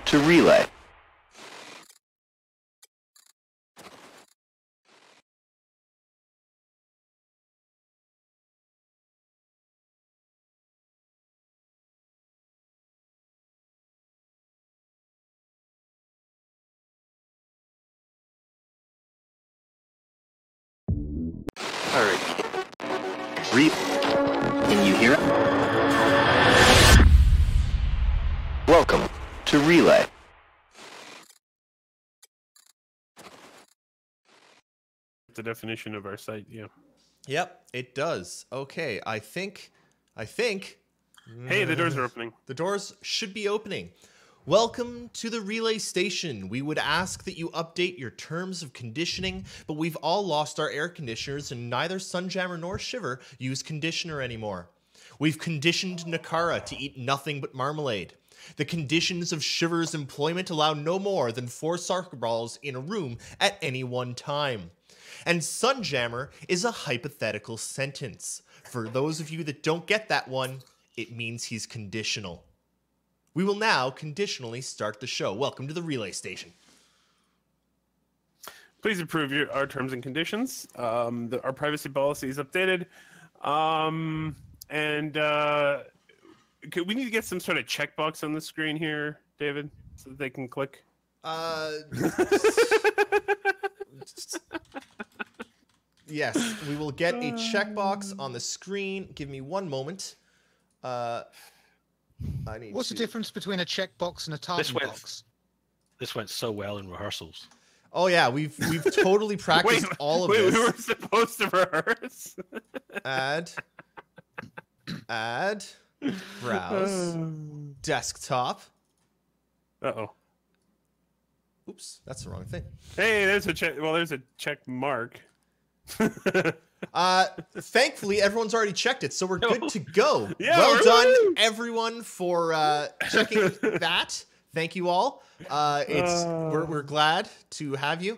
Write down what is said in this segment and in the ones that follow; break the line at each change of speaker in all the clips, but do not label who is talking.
to Relay. Hurry. Can you hear it? Welcome to Relay.
The definition of our site, yeah.
Yep, it does. Okay, I think.
Hey, the doors are opening.
The doors should be opening. Welcome to the Relay Station. We would ask that you update your terms of conditioning, but we've all lost our air conditioners and neither Sunjammer nor Shiver use conditioner anymore. We've conditioned Nakara to eat nothing but marmalade. The conditions of Shiver's employment allow no more than 4 soccer balls in a room at any one time. And Sunjammer is a hypothetical sentence. For those of you that don't get that one, it means he's conditional. We will now conditionally start the show. Welcome to the Relay Station.
Please approve our terms and conditions. Our privacy policy is updated. We need to get some sort of checkbox on the screen here, David, so that they can click.
Yes, we will get a checkbox on the screen. Give me one moment.
What's the difference between a checkbox and a target box?
This went so well in rehearsals.
Oh yeah, we've totally practiced all of this.
We were supposed to rehearse.
Add, browse, desktop.
Uh-oh.
Oops, that's the wrong thing.
Hey, there's a check. Well, there's a check mark.
Thankfully, everyone's already checked it, so we're good to go.
Yeah,
well done, everyone, for checking that. Thank you all. We're glad to have you.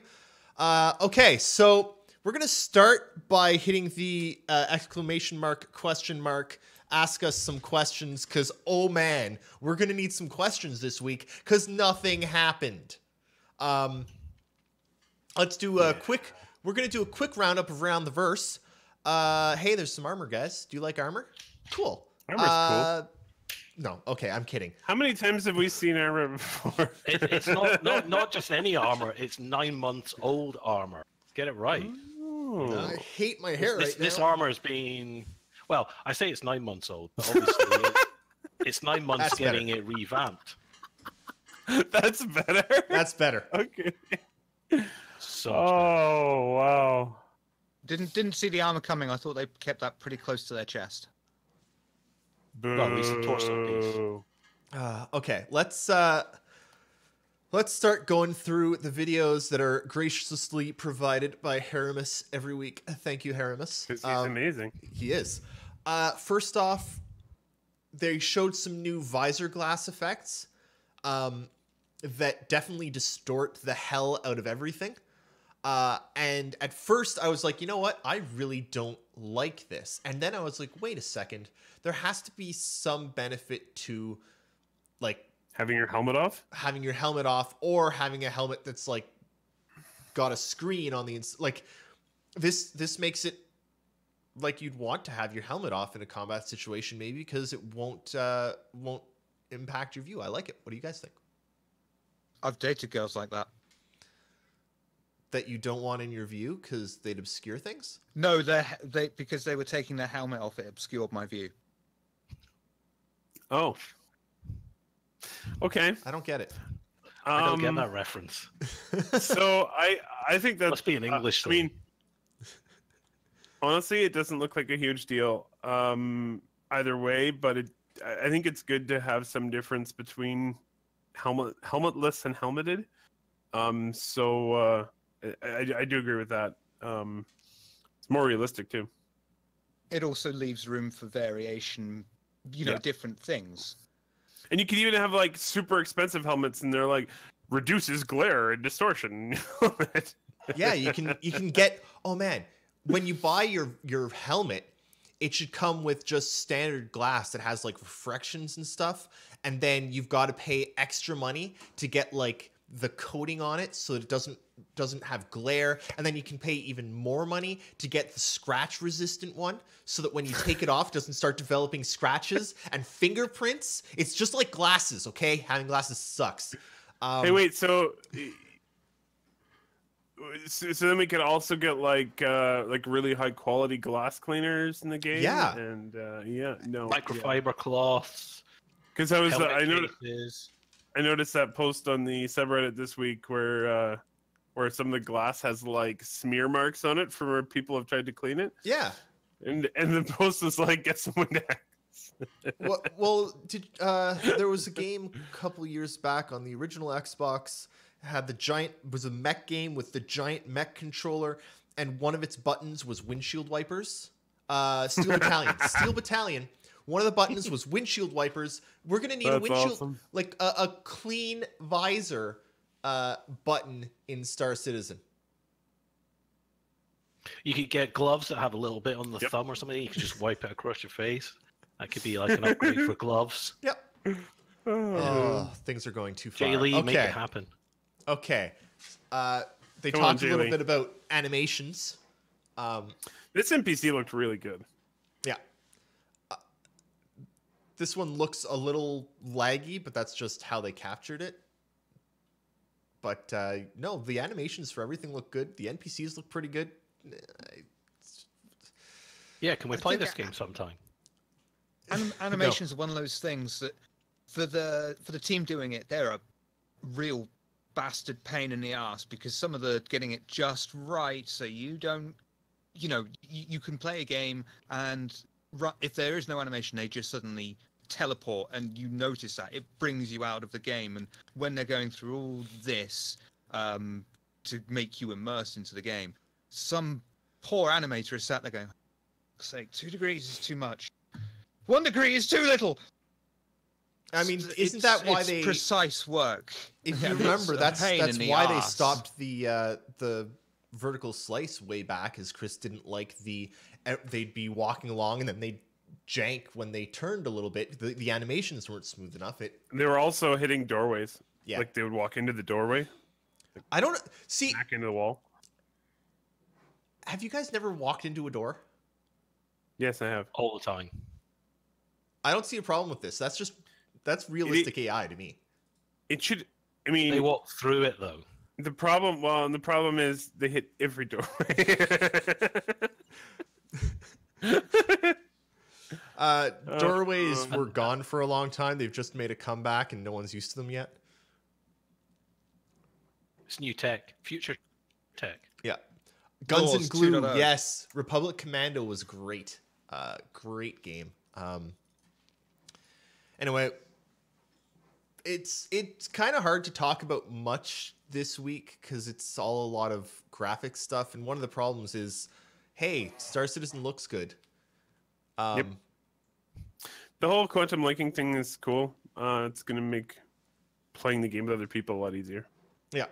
Okay, so we're gonna start by hitting the exclamation mark, question mark. Ask us some questions, because oh man, we're gonna need some questions this week because nothing happened. Let's do a quick. We're going to do a quick roundup of Around the Verse. Hey, there's some armor, guys. Do you like armor? Cool.
Armor's cool.
No, okay, I'm kidding.
How many times have we seen armor before?
It's not just any armor. It's 9 months old armor. Get it right.
I hate my hair right now.
This armor is being... Well, I say it's 9 months old, but obviously it's 9 months
That's
getting
better.
it revamped.
That's better.
That's better.
Okay.
So
Oh wow!
Didn't see the armor coming. I thought they kept that pretty close to their chest.
Well, at least the torso piece.
Okay, let's start going through the videos that are graciously provided by Haramus every week. Thank you, Haramus.
He's amazing.
He is. First off, they showed some new visor glass effects that definitely distort the hell out of everything. And at first I was like, you know what? I really don't like this. And then I was like, wait a second. There has to be some benefit to like
Having your helmet off?
having your helmet off or having a helmet that's like got a screen on the like this makes it like you'd want to have your helmet off in a combat situation maybe because it won't impact your view. I like it. What do you guys think?
I've dated girls like that.
That you don't want in your view because they'd obscure things?
No, they because they were taking their helmet off. It obscured my view.
Oh. Okay.
I don't get it.
I don't get that reference.
So I think that
Must be an English
I mean,
thing.
honestly, it doesn't look like a huge deal either way, but I think it's good to have some difference between helmetless and helmeted. I do agree with that. It's more realistic too.
It also leaves room for variation. Different things.
And you can even have like super expensive helmets, and they're like reduces glare and distortion.
Yeah, you can get. Oh man, when you buy your helmet, it should come with just standard glass that has like reflections and stuff. and then you've got to pay extra money to get like the coating on it so that it doesn't have glare, and then you can pay even more money to get the scratch resistant one so that when you take it off it doesn't start developing scratches and fingerprints. It's just like glasses, okay? Having glasses sucks.
Hey, wait. So then we could also get like really high quality glass cleaners in the game.
Yeah.
And
Microfiber cloths.
Because I
helmet cases.
I noticed that post on the subreddit this week where some of the glass has like smear marks on it from where people have tried to clean it.
Yeah.
And the post was like, get some Windex.
There was a game a couple years back on the original Xbox, had was a mech game with the giant mech controller, and one of its buttons was windshield wipers. Steel Battalion. One of the buttons was windshield wipers. We're gonna need a windshield,
awesome.
like a clean visor button in Star Citizen.
You could get gloves that have a little bit on the
Yep.
thumb or something. You can just wipe it across your face. That could be like an upgrade for gloves.
Yep. Oh, things are going too far.
Jay Lee,
okay.
make it happen.
Okay. They
Come on,
talked a little
Jaylee.
bit about animations.
This NPC looked really good.
Yeah. This one looks a little laggy, but that's just how they captured it. But no, the animations for everything look good. The NPCs look pretty good.
Yeah, can we
I
play
think
this game sometime?
Animations are one of those things that for the team doing it, they're a real bastard pain in the ass, because some of the getting it just right so you don't, you can play a game and if there is no animation, they just suddenly teleport, and you notice that it brings you out of the game. And when they're going through all this to make you immersed into the game, some poor animator is sat there going, "For sake, 2 degrees is too much. 1 degree is too little."
I mean, isn't that why
it's
they
precise work?
If you
Yeah,
remember,
it's a
that's
pain in the
why they
arse.
stopped the vertical slice way back, is Chris didn't like they'd be walking along and then they'd jank when they turned a little bit. The animations weren't smooth enough.
They were also hitting doorways.
Yeah.
Like they would walk into the doorway,
I don't see.
back into the wall.
Have you guys never walked into a door?
Yes, I have.
All the time.
I don't see a problem with this. That's realistic AI to me.
It should. I mean,
They walk through it though.
the problem is they hit every doorway.
Doorways were gone for a long time. They've just made a comeback, and no one's used to them yet.
It's new tech, future tech.
Yeah. Guns
Doors
and Glue,
2.0.
yes. Republic Commando was great. Great game. Anyway, it's kind of hard to talk about much this week because it's all a lot of graphics stuff. And one of the problems is, hey, Star Citizen looks good.
Yep. The whole quantum linking thing is cool. It's going to make playing the game with other people a lot easier.
Yeah.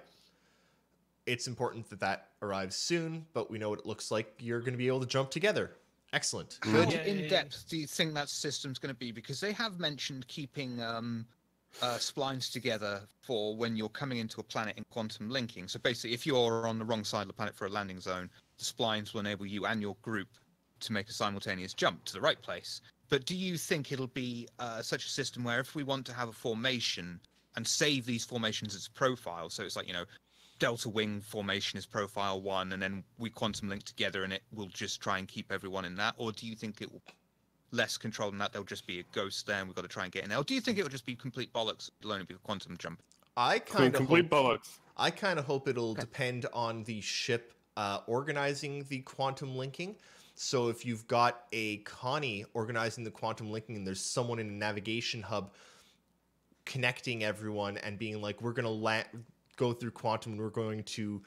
It's important that arrives soon, but we know what it looks like. You're going to be able to jump together. Excellent.
How
Good.
in depth do you think that system's going to be? Because they have mentioned keeping splines together for when you're coming into a planet in quantum linking. So basically, if you're on the wrong side of the planet for a landing zone, the splines will enable you and your group to make a simultaneous jump to the right place. But do you think it'll be such a system where if we want to have a formation and save these formations as profile, so it's like, Delta Wing formation is profile 1, and then we quantum link together and it will just try and keep everyone in that? Or do you think it will less control than that? There'll just be a ghost there and we've got to try and get in there? Or do you think it will just be complete bollocks? It'll only be a quantum jump?
I kind of
Complete bollocks.
I kind of hope it'll depend on the ship organizing the quantum linking. So if you've got a Connie organizing the quantum linking and there's someone in a navigation hub connecting everyone and being like, we're going to go through quantum and we're going to,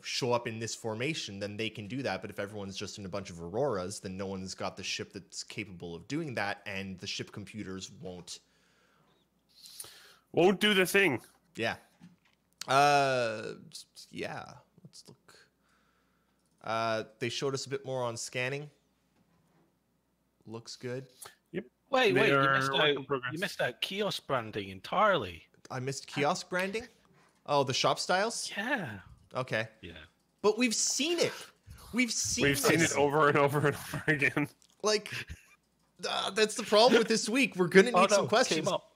show up in this formation, then they can do that. But if everyone's just in a bunch of Auroras, then no one's got the ship that's capable of doing that, and the ship computers won't
do the thing.
Yeah. Yeah. Let's look. They showed us a bit more on scanning. Looks good.
Wait,
They
you
are
missed
work in
out.
progress.
You missed out kiosk branding entirely.
I missed kiosk branding. Oh, the shop styles.
Yeah.
Okay,
Yeah.
but we've seen it. We've seen
it over and over and over again.
Like, that's the problem with this week. We're gonna need some
Came
questions.
up.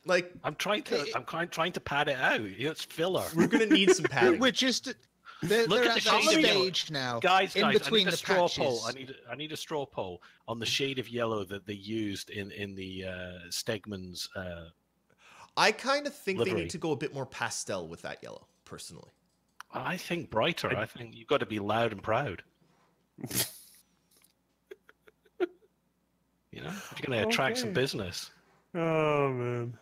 Like,
I'm trying to pad it out. It's filler.
we're gonna need some padding.
We're just they're
Look
at
at the
that
shade of yellow.
stage now.
Guys,
in
I
between
need a
the
straw
patches.
poll. I need a straw poll on the shade of yellow that they used in the Stegman's.
I kind of think they
Livery.
need to go a bit more pastel with that yellow, personally.
I think brighter. I think you've got to be loud and proud. You know, if you're going to attract some
Okay.
business.
Oh man.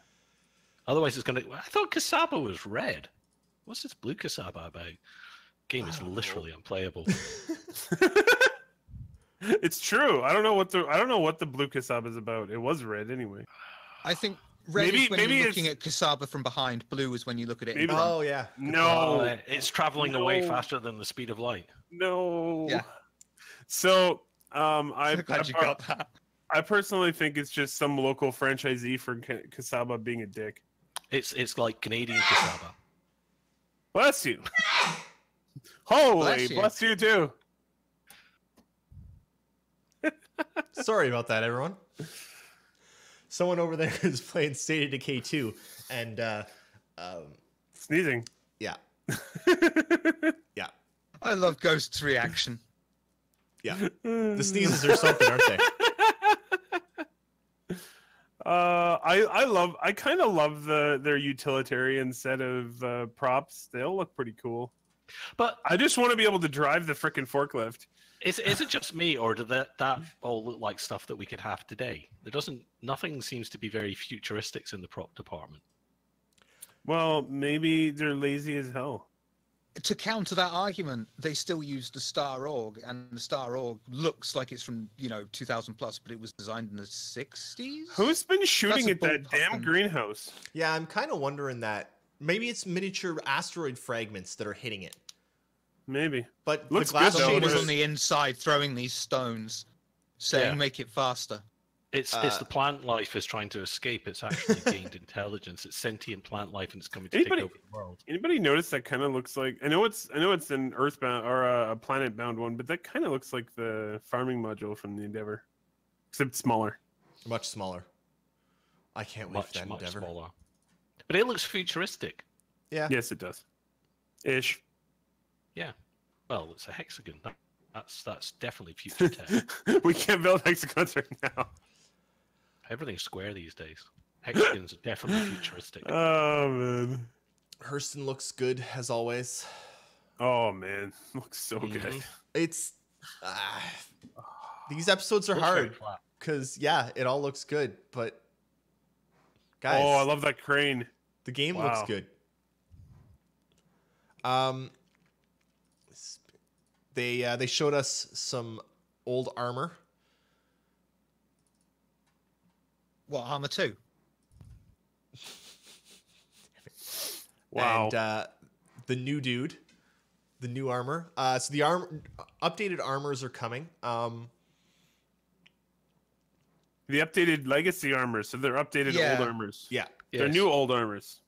Otherwise, it's going to. I thought Kasaba was red. What's this blue Kasaba about? Game is
I don't
literally unplayable.
It's true. I don't know what the blue Kasaba is about. It was red anyway.
I think red
Maybe-
is when
maybe
you're
it's-
looking at Kasaba from behind. Blue is when you look at it. in
Maybe-
front.
Oh yeah.
No.
It's traveling away
No.
faster than the speed of light.
No.
Yeah.
So, I
Glad you got that.
I personally think it's just some local franchisee for Kasaba being a dick.
It's like Canadian Kasaba.
Bless you. Holy,
Bless you.
bless you too.
Sorry about that, everyone. Someone over there is playing State of Decay 2, and
Sneezing.
yeah, yeah,
I love Ghost's reaction.
yeah. The sneezes are something, aren't they?
I kind of love their utilitarian set of props. They all look pretty cool.
But
I just want to be able to drive the frickin' forklift.
is it just me, or does that all look like stuff that we could have today? Nothing seems to be very futuristic in the prop department.
Well, maybe they're lazy as hell.
To counter that argument, they still use the Star Org, and the Star Org looks like it's from 2000 plus, but it was designed in the 60s.
Who's been shooting
a
at that
ballpark
damn
number.
greenhouse?
Yeah, I'm kind of wondering that. Maybe it's miniature asteroid fragments that are hitting it.
Maybe.
But
Looks
the glass
good, though.
shade
Shaders
is
on the inside throwing these stones, saying
Yeah.
make it faster.
It's the plant life is trying to escape. It's actually gained intelligence. It's sentient plant life, and it's coming to
Anybody-
take over the world.
Anybody notice that kind of looks like? I know it's an Earthbound or a planet-bound one, but that kind of looks like the farming module from the Endeavor, except smaller.
much smaller. I can't wait for that
Much
endeavor.
smaller. But it looks futuristic.
Yeah.
Yes, it does. Ish.
Yeah. Well, it's a hexagon. That's definitely future tech.
We can't build hexagons right now.
Everything's square these days. Hexagons are definitely futuristic.
Oh man.
Hurston looks good as always.
Oh man, looks so good.
Mhm.
It's these episodes are
Looks very
hard
flat.
because yeah, it all looks good, but guys,
Oh, I love that crane.
the game
Wow.
looks good. They showed us some old armor.
What, Armor 2?
Wow.
And the new dude, the new armor. So the updated armors are coming.
The updated legacy armors, so they're updated
Yeah.
old armors.
Yeah.
They're
Yes.
new old armors.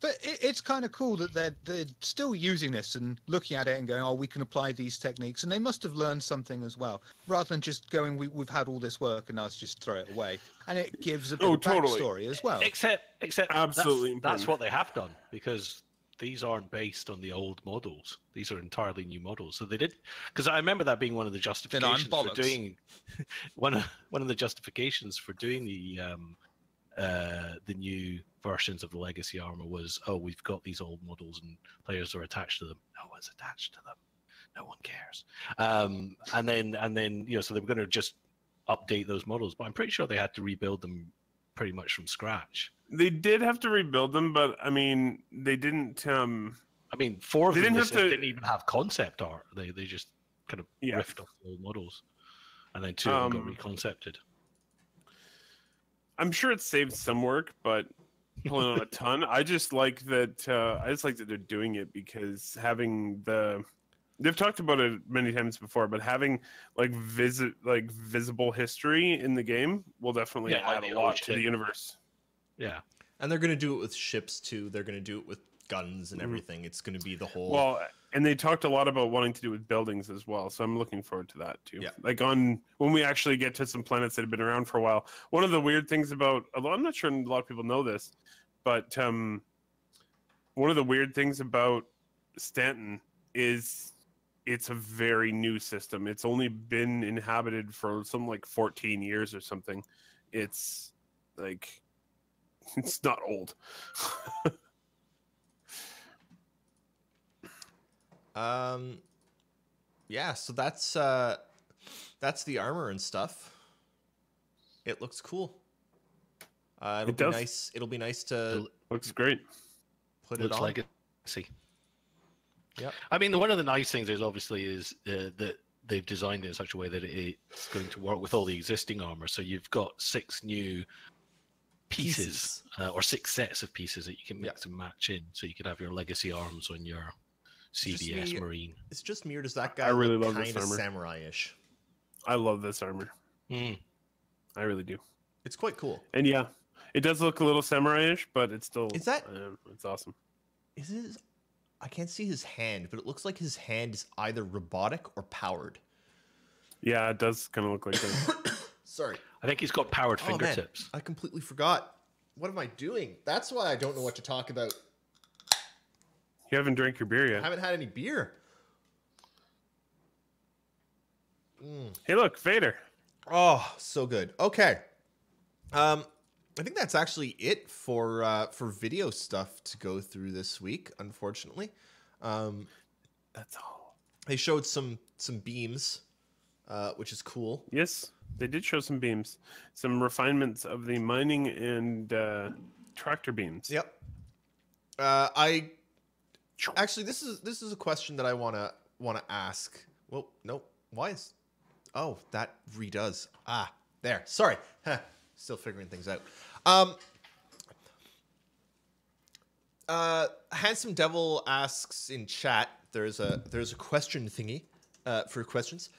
But it's kind of cool that they're still using this and looking at it and going, oh, we can apply these techniques. And they must have learned something as well, rather than just going, we've had all this work and now let's just throw it away. And it gives a bit
Oh,
of
totally.
backstory as well.
Except
Absolutely
that's
important.
what they have done, because these aren't based on the old models. These are entirely new models. So they did, because I remember that being one of the justifications for
bollocks.
doing one of the justifications for doing the new versions of the legacy armor was, oh, we've got these old models and players are attached to them. No one's attached to them. No one cares. And then so they were going to just update those models, but I'm pretty sure they had to rebuild them pretty much from scratch.
They did have to rebuild them, but I mean, they didn't.
I mean, four of
They
them
didn't have to-
didn't even have concept art. They just kind of
Yeah.
riffed off the old models, and then two of them got reconcepted.
I'm sure it saved some work, but probably not a ton. I just like that. I just like that they're doing it because having the They've talked about it many times before, but having visible history in the game will definitely
Yeah, like
add
the
a lot
old
to the
ship.
universe.
Yeah.
And they're gonna do it with ships too. They're gonna do it with guns and everything. It's gonna be the whole.
Well, and they talked a lot about wanting to do with buildings as well, so I'm looking forward to that too.
Yeah.
Like when we actually get to some planets that have been around for a while. One of the weird things about, although I'm not sure a lot of people know this, but one of the weird things about Stanton is it's a very new system. It's only been inhabited for something like 14 years or something. It's like it's not old.
Yeah, so that's the armor and stuff. It looks cool. It'll
It
be
does.
nice. It'll be nice to
Looks great.
put it
Looks
on.
like it. See.
Yep.
I mean, one of the nice things is obviously is that they've designed it in such a way that it's going to work with all the existing armor. So you've got 6 new pieces, or 6 sets of pieces that you can mix and match in. So you could have your legacy arms on your
Just
CBS
me-
Marine.
It's just me, or does that guy
I really
look
love this
kind of
armor.
samurai-ish?
I love this armor.
Mm.
I really do.
It's quite cool.
And yeah, it does look a little samurai-ish, but it's still
Is that-
it's awesome.
Is his? I can't see his hand, but it looks like his hand is either robotic or powered.
Yeah, it does kind of look like that.
Sorry.
I think he's got powered
Oh, man.
fingertips.
I completely forgot. What am I doing? That's why I don't know what to talk about.
You haven't drank your beer
I
yet.
haven't had any beer.
Hey, look, Vader.
Oh, so good. Okay. I think that's actually it for video stuff to go through this week, unfortunately.
That's all.
They showed some beams, which is cool.
Yes, they did show some beams, some refinements of the mining and tractor beams.
Yep. I actually this is a question that I wanna ask. Well, no, why is that redoes. There. Sorry. Still figuring things out. Handsome Devil asks in chat. There's a question thingy for questions.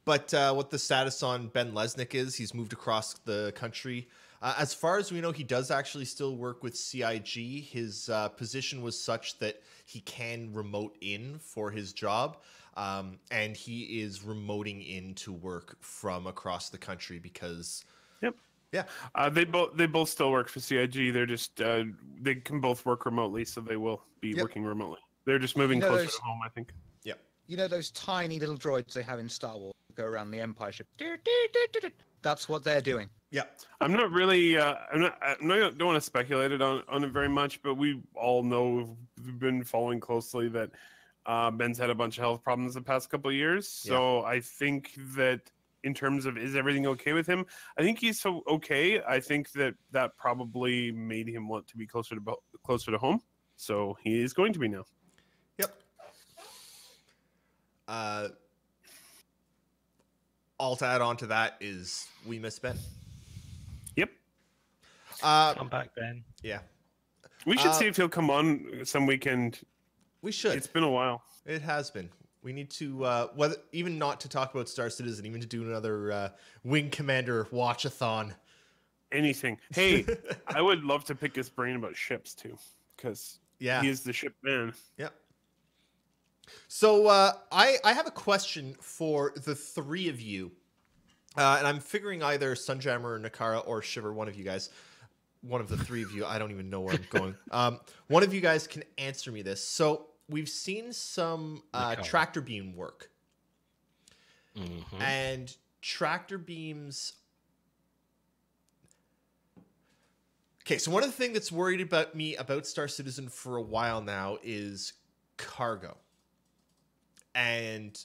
But what the status on Ben Lesnick is? He's moved across the country. As far as we know, he does actually still work with CIG. His position was such that he can remote in for his job. And he is remoting in to work from across the country because...
Yep.
Yeah.
They both still work for CIG. They're just they can both work remotely, so they will be
Yep.
working remotely. They're just moving
You know
closer
those-
to home, I think.
You know those tiny little droids they have in Star Wars that go around the Empire ship? That's what they're doing.
Yeah.
I'm not really. Don't want to speculate on it very much, but we all know we've been following closely that Ben's had a bunch of health problems the past couple of years. So I think that in terms of is everything okay with him, I think he's so okay. I think that probably made him want to be closer to home. So he is going to be now.
Yep. All to add on to that is we miss Ben.
Yep.
Come back, Ben.
Yeah.
We should see if he'll come on some weekend.
We should.
It's been a while.
It has been. We need to whether even not to talk about Star Citizen, even to do another Wing Commander watch-a-thon.
Anything. Hey, I would love to pick his brain about ships too, because
Yeah.
he is the ship man.
Yep. So I have a question for the three of you, and I'm figuring either Sunjammer, Nakara, or Shiver, one of you guys, one of the three of you. I don't even know where I'm going. One of you guys can answer me this. So we've seen some tractor beam work,
Mhm.
and tractor beams. Okay, so one of the things that's worried about me about Star Citizen for a while now is cargo. And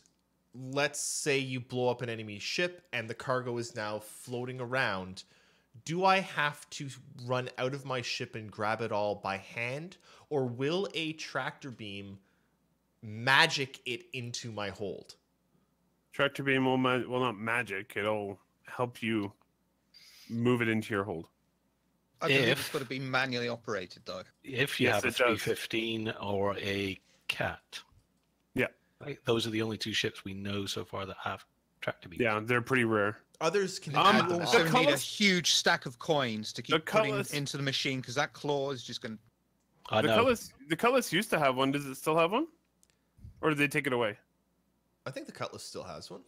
let's say you blow up an enemy ship and the cargo is now floating around. Do I have to run out of my ship and grab it all by hand? Or will a tractor beam magic it into my hold?
Tractor beam will not magic. It'll help you move it into your hold.
I believe
If-
it's got to be manually operated, though.
If you
Yes,
have a
it does.
315 or a cat.
Yeah.
Right? Those are the only 2 ships we know so far that have tractor beams.
Yeah, they're pretty rare.
Others can
Um,
add
You
them
also
on.
the
need a
colours-
huge stack of coins to
The
keep putting
colours-
into the machine because that claw is just going to.
I know.
The Cutlass used to have one. Does it still have one? Or did they take it away?
I think the Cutlass still has one.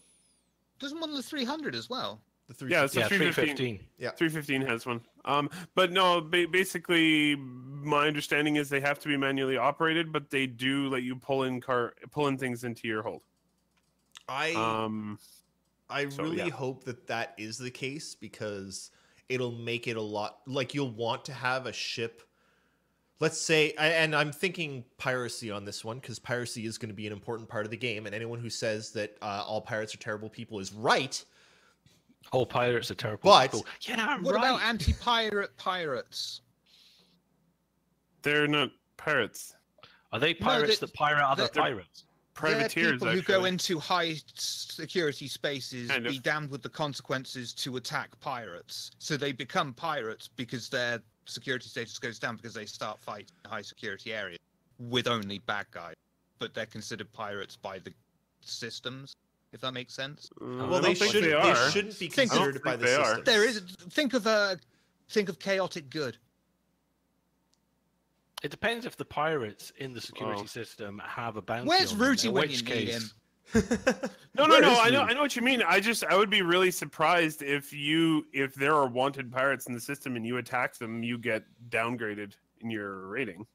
Doesn't one of the 300 as well?
The 3.
Yeah, so
Yeah,
315.
315.
315 has one. But no, basically, my understanding is they have to be manually operated, but they do let you pull in things into your hold.
I
So,
really
yeah.
hope that is the case because it'll make it a lot like you'll want to have a ship. Let's say, and I'm thinking piracy on this one because piracy is going to be an important part of the game, and anyone who says that all pirates are terrible people is right.
All pirates are terrible.
But-
people. Yeah, I'm
What
right.
about anti-pirate pirates?
They're not pirates.
Are they pirates
they-
that pirate other
they're-
pirates?
Privateers,
They're people who
actually.
go into high security spaces,
Kind
be
of.
damned with the consequences to attack pirates. So they become pirates because their security status goes down because they start fighting in high security areas with only bad guys. But they're considered pirates by the systems, if that makes sense.
Well,
I
they
don't think
shouldn't.
they
They,
are.
shouldn't be
Think of-
considered by the
they are.
system.
There is think of chaotic good.
It depends if the pirates in the security
Oh.
system have a bounty.
Where's
on them,
Rooty
in
when
which
you need
case,
him?
No,
Where is
I know
Rudy?
what you mean. I would be really surprised if there are wanted pirates in the system and you attack them, you get downgraded in your rating.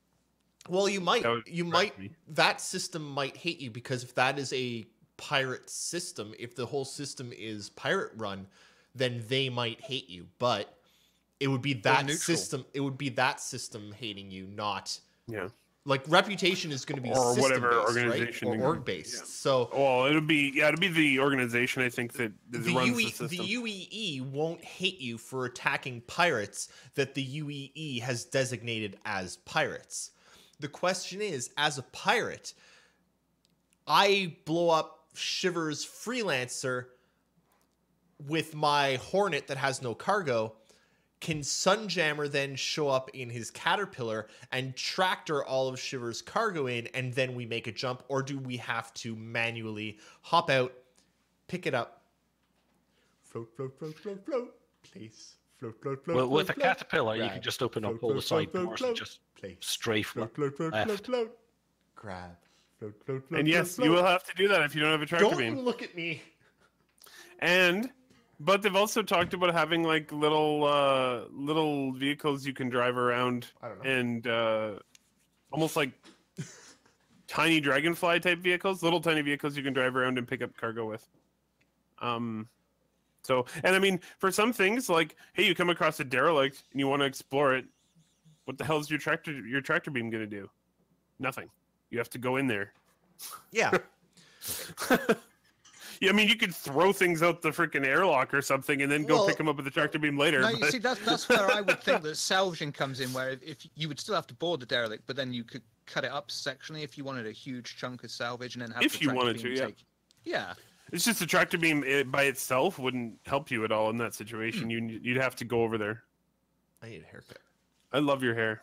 Well, you might.
That would
You
surprise
might.
me.
That system might hate you because if that is a pirate system, if the whole system is pirate run, then they might hate you. But it would be that
neutral.
system. It would be that system hating you, not
Yeah.
like reputation is going to be
Or whatever
system-based,
organization
right?
you-
Or org based.
yeah.
So
Well, it'd be the organization I think that
the
runs
UE,
the system.
the UEE won't hate you for attacking pirates that the UEE has designated as pirates. The question is, as a pirate, I blow up Shiver's Freelancer with my Hornet that has no cargo. Can Sunjammer then show up in his Caterpillar and tractor all of Shiver's cargo in, and then we make a jump? Or do we have to manually hop out, pick it up, float, float, float, float, float, place, float, float, float,
well,
float,
with a
float,
caterpillar, you
grab,
can just open up
float,
all the
float,
side
float,
doors
float,
and just
place,
strafe
float, float, float, float,
left.
float, grab, float, float, float,
And yes,
float,
you will
float.
have to do that if you don't have a tractor
Don't
beam.
look at me.
But they've also talked about having like little vehicles you can drive around
I don't know.
and almost like tiny dragonfly type vehicles, little tiny vehicles you can drive around and pick up cargo with. So, and I mean, for some things, like, hey, you come across a derelict and you want to explore it. What the hell is your tractor beam gonna do? Nothing. You have to go in there.
Yeah.
Yeah, I mean, you could throw things out the freaking airlock or something, and then go
Well,
pick them up with the tractor beam later.
No, you
but-
see, that's where I would think that salvaging comes in, where if you would still have to board the derelict, but then you could cut it up sectionally if you wanted a huge chunk of salvage, and then have
If
the
you
tractor
wanted
beam
to, yeah.
take. Yeah.
It's just the tractor beam by itself wouldn't help you at all in that situation. You'd have to go over there.
I need a haircut.
I love your hair.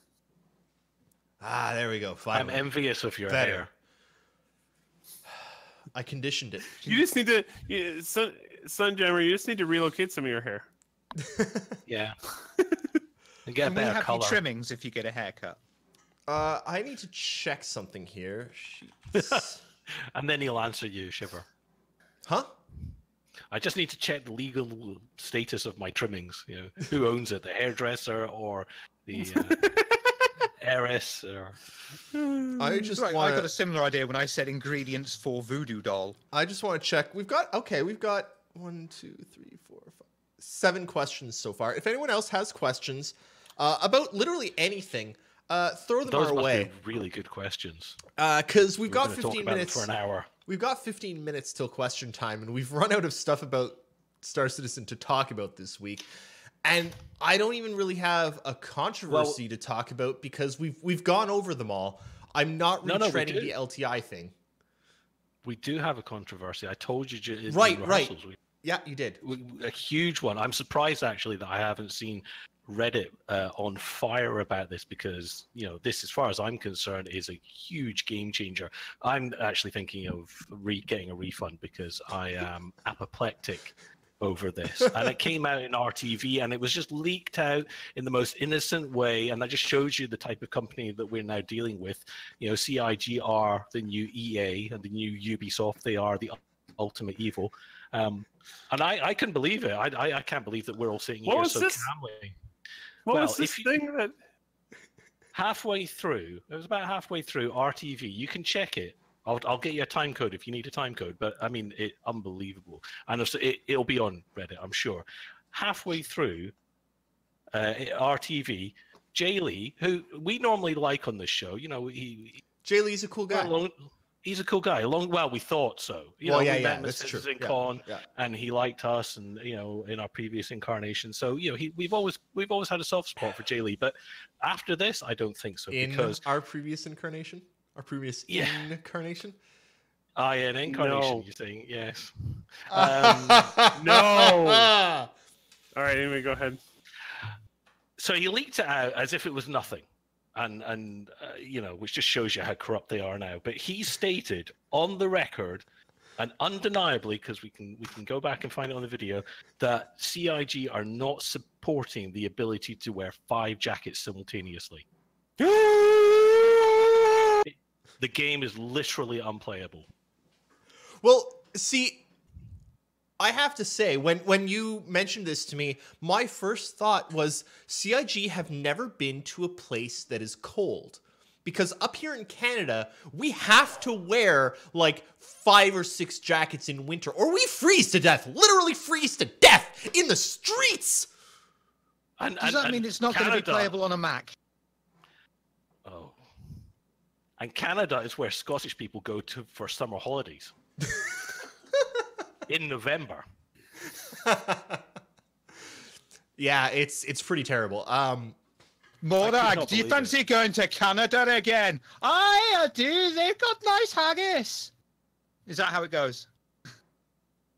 Ah, there we go.
I'm
Finally.
envious of your
Better.
hair.
I conditioned it.
You just need to, Sunjammer. You just need to relocate some of your hair.
Yeah. And get a
And we
better
have
color.
you trimmings if you get a haircut.
I need to check something here. Sheets.
And then he'll answer you, Shiver.
Huh?
I just need to check the legal status of my trimmings. You know, who owns it, the hairdresser or the heiress? Or
I just
Right, I
want
got a
to.
similar idea when I said ingredients for voodoo doll.
I just want to check. We've got 1, 2, 3, 4, 5, 7 questions so far. If anyone else has questions about literally anything, throw them
those
our
must
way.
be really good questions.
Because we've
We're
got
gonna talk
15
about them
minutes.
for an hour.
We've got 15 minutes till question time, and we've run out of stuff about Star Citizen to talk about this week. And I don't even really have a controversy to talk about because we've gone over them all. I'm not
No, we
retreading
do.
the LTI thing.
We do have a controversy. I told you in
Right,
the
right.
rehearsals,
Yeah, you did.
a huge one. I'm surprised actually that I haven't seen Reddit on fire about this because this, as far as I'm concerned, is a huge game changer. I'm actually thinking of getting a refund because I am apoplectic over this, and it came out in RTV, and it was just leaked out in the most innocent way, and that just shows you the type of company that we're now dealing with. CIG are the new EA and the new Ubisoft. They are the ultimate evil, and I couldn't believe it. I can't believe that we're all sitting here so calmly.
What was this thing that
halfway through? It was about halfway through RTV. You can check it. I'll get you a time code if you need a time code. But I mean, unbelievable. And it'll be on Reddit, I'm sure. Halfway through RTV, Jay Lee, who we normally like on this show,
Jay Lee's a cool guy.
He's a cool guy. Well, we thought so. We met
that's true.
In Con, and he liked us, and in our previous incarnation. So we've always had a soft spot for Jay Lee. But after this, I don't think so. Because
our previous incarnation, incarnation.
An incarnation. You're saying yes?
No. All right. Anyway, go ahead.
So he leaked it out as if it was nothing. And which just shows you how corrupt they are now. But he stated on the record, and undeniably, because we can go back and find it on the video, that CIG are not supporting the ability to wear 5 jackets simultaneously. The game is literally unplayable.
Well, see, I have to say, when you mentioned this to me, my first thought was CIG have never been to a place that is cold. Because up here in Canada, we have to wear like 5 or 6 jackets in winter, or we freeze to death, literally freeze to death in the streets.
Does that mean it's not going to be playable on a Mac?
Oh. And Canada is where Scottish people go to for summer holidays. In November.
Yeah, it's pretty terrible.
Morag, do you fancy going to Canada again? I do. They've got nice haggis. Is that how it goes?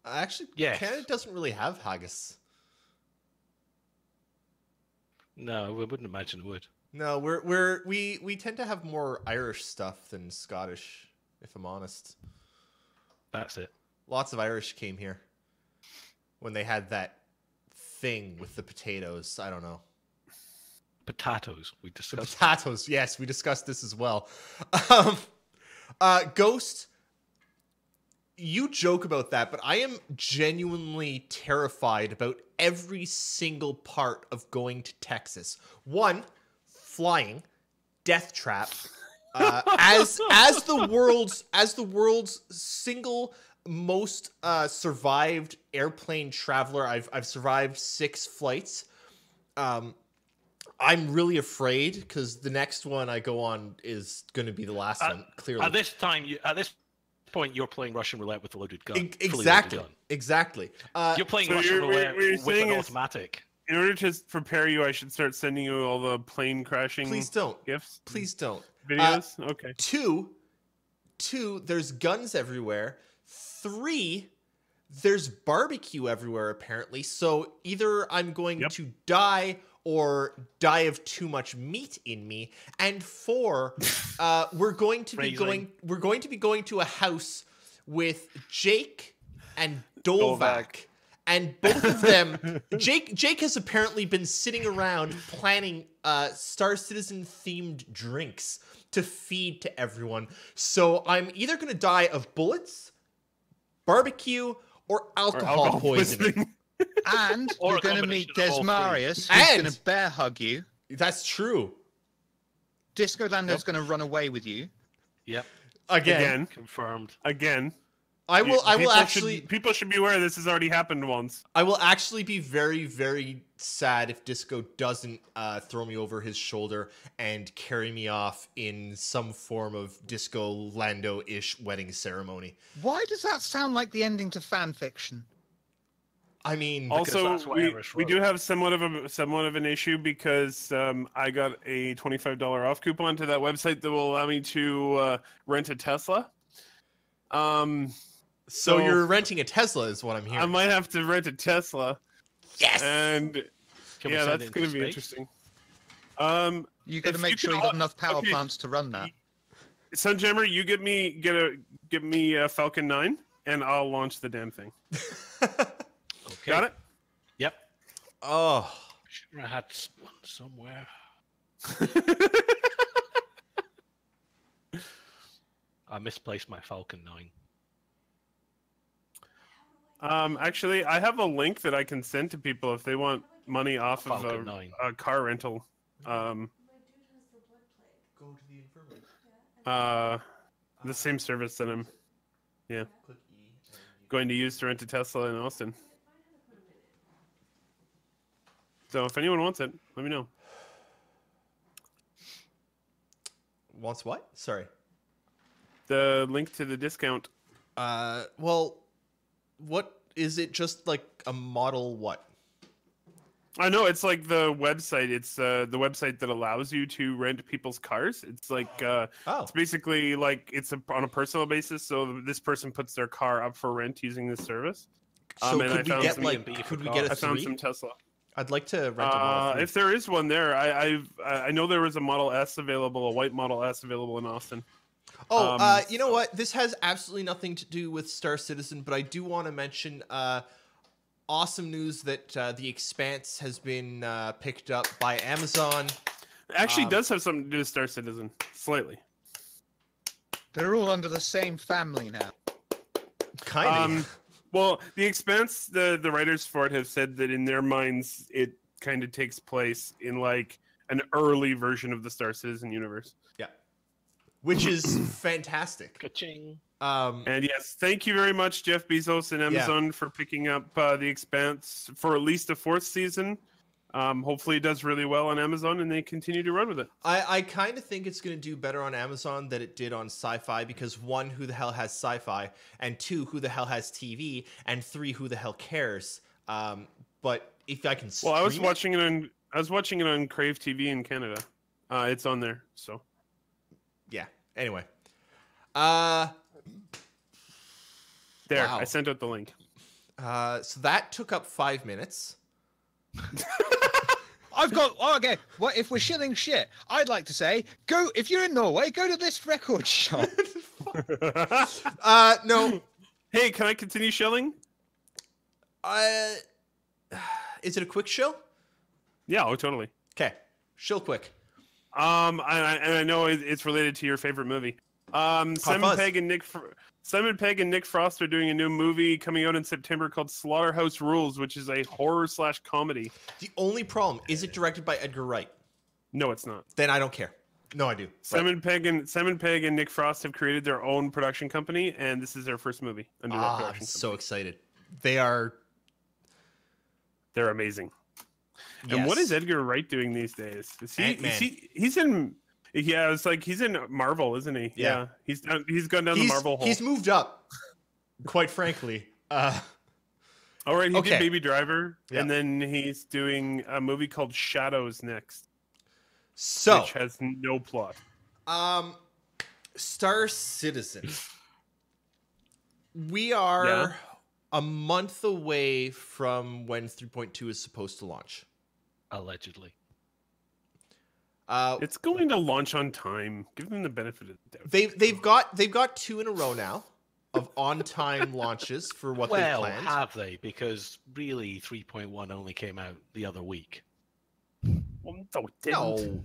Actually,
yes.
Canada doesn't really have haggis.
No, I wouldn't imagine it would.
No, we tend to have more Irish stuff than Scottish, if I'm honest.
That's it.
Lots of Irish came here when they had that thing with the potatoes. I don't know.
Potatoes. We discussed.
The potatoes. Yes, we discussed this as well. Ghost, you joke about that, but I am genuinely terrified about every single part of going to Texas. One, flying, death trap. As the world's single most survived airplane traveler, I've survived 6 flights. I'm really afraid because the next one I go on is going to be the last one. Clearly,
at this point, you're playing Russian roulette with a loaded gun.
Exactly.
Gun.
Exactly.
You're playing Russian roulette with an automatic.
In order to prepare you, I should start sending you all the plane crashing.
Please don't.
Gifts.
Please don't.
Videos. Okay.
2, there's guns everywhere. 3, there's barbecue everywhere apparently. So either I'm going to die or die of too much meat in me. And 4, we're going to be going to a house with Jake and Dolvac. And both of them, Jake has apparently been sitting around planning Star Citizen themed drinks to feed to everyone. So I'm either going to die of bullets, barbecue, or alcohol poisoning.
And you're going to meet Desmarius, who's going to bear hug you.
That's true.
Disco Lando's going to run away with you.
Yep.
Again.
Confirmed.
Again. People should be aware this has already happened once.
I will actually be very, very sad if Disco doesn't throw me over his shoulder and carry me off in some form of Disco Lando-ish wedding ceremony.
Why does that sound like the ending to fan fiction?
I mean,
also we do have somewhat of an issue because I got a $25 off coupon to that website that will allow me to rent a Tesla.
So you're renting a Tesla is what I'm hearing.
I might have to rent a Tesla.
Yes.
And
Can we
Yeah,
send
that's
it into
going to be
space?
interesting.
You got to
If
make
you
sure
can
you got
all-
enough power
okay.
plants to run that.
Sunjammer, you give me a Falcon 9, and I'll launch the damn thing.
Okay.
Got it?
Yep.
Oh,
Sure, I had one somewhere. I misplaced my Falcon 9.
Actually, I have a link that I can send to people if they want money off of
Falcon 9.
a car rental.
go to the infirmary.
The same service that I'm
Click E.
going to use to rent a Tesla in Austin. So if anyone wants it, let me know.
Wants what? Sorry.
The link to the discount.
Well, what is it? Just like a model? What?
I know it's like the website. It's the website that allows you to rent people's cars. It's like
Oh,
it's basically like on a personal basis. So this person puts their car up for rent using this service.
so
and I
could we
found
get
some
like?
B&B
Could we
for
get a
I found
3?
some Tesla.
I'd like to rent a Model 3.
If there is one there, I know there was a Model S available, a white Model S available in Austin.
Oh, you know what? This has absolutely nothing to do with Star Citizen, but I do want to mention awesome news that The Expanse has been picked up by Amazon.
It actually does have something to do with Star Citizen, slightly.
They're all under the same family now.
Kind of.
Well, The Expanse, the writers for it have said that in their minds, it kind of takes place in like an early version of the Star Citizen universe.
Yeah. Which is fantastic.
Ka-ching.
And yes, thank you very much, Jeff Bezos and Amazon, for picking up The Expanse for at least a 4th season. Hopefully it does really well on Amazon and they continue to run with it.
I kind of think it's going to do better on Amazon than it did on Sci-Fi because 1, who the hell has Sci-Fi, and 2, who the hell has TV, and 3, who the hell cares. But if I can stream
Well, I was
it-
watching it on Crave TV in Canada. It's on there, so.
Yeah. Anyway.
There,
Wow.
I sent out the link.
So that took up 5 minutes.
I've got okay. What if we're shilling shit? I'd like to say, go if you're in Norway, go to this record shop.
No.
Hey, can I continue shelling?
Is it a quick show?
Yeah, oh, totally.
Okay. Shill quick.
And I know it's related to your favorite movie. Simon
Fuzz.
Pegg and Nick Frost are doing a new movie coming out in September called Slaughterhouse Rules, which is a horror/comedy.
The only problem is it directed by Edgar Wright.
No, it's not.
Then I don't care. No, I do.
Simon Pegg and Nick Frost have created their own production company, and this is their first movie under that
I'm
production
so
company.
excited. They are.
They're amazing. And what is Edgar Wright doing these days?
Ant-Man.
He's in? Yeah, it's like he's in Marvel, isn't he?
Yeah.
He's gone down the Marvel hole.
He's moved up. Quite frankly.
All right, he
Okay.
did Baby Driver,
Yeah.
and then he's doing a movie called Shadows next,
So,
which has no plot.
Star Citizen. We are a month away from when 3.2 is supposed to launch.
Allegedly.
It's going to launch on time. Give them the benefit of the doubt.
They've got 2 in a row now of on-time launches for what they
Well,
planned.
have they? Because really, 3.1 only came out the other week.
Well, no, it didn't.
No.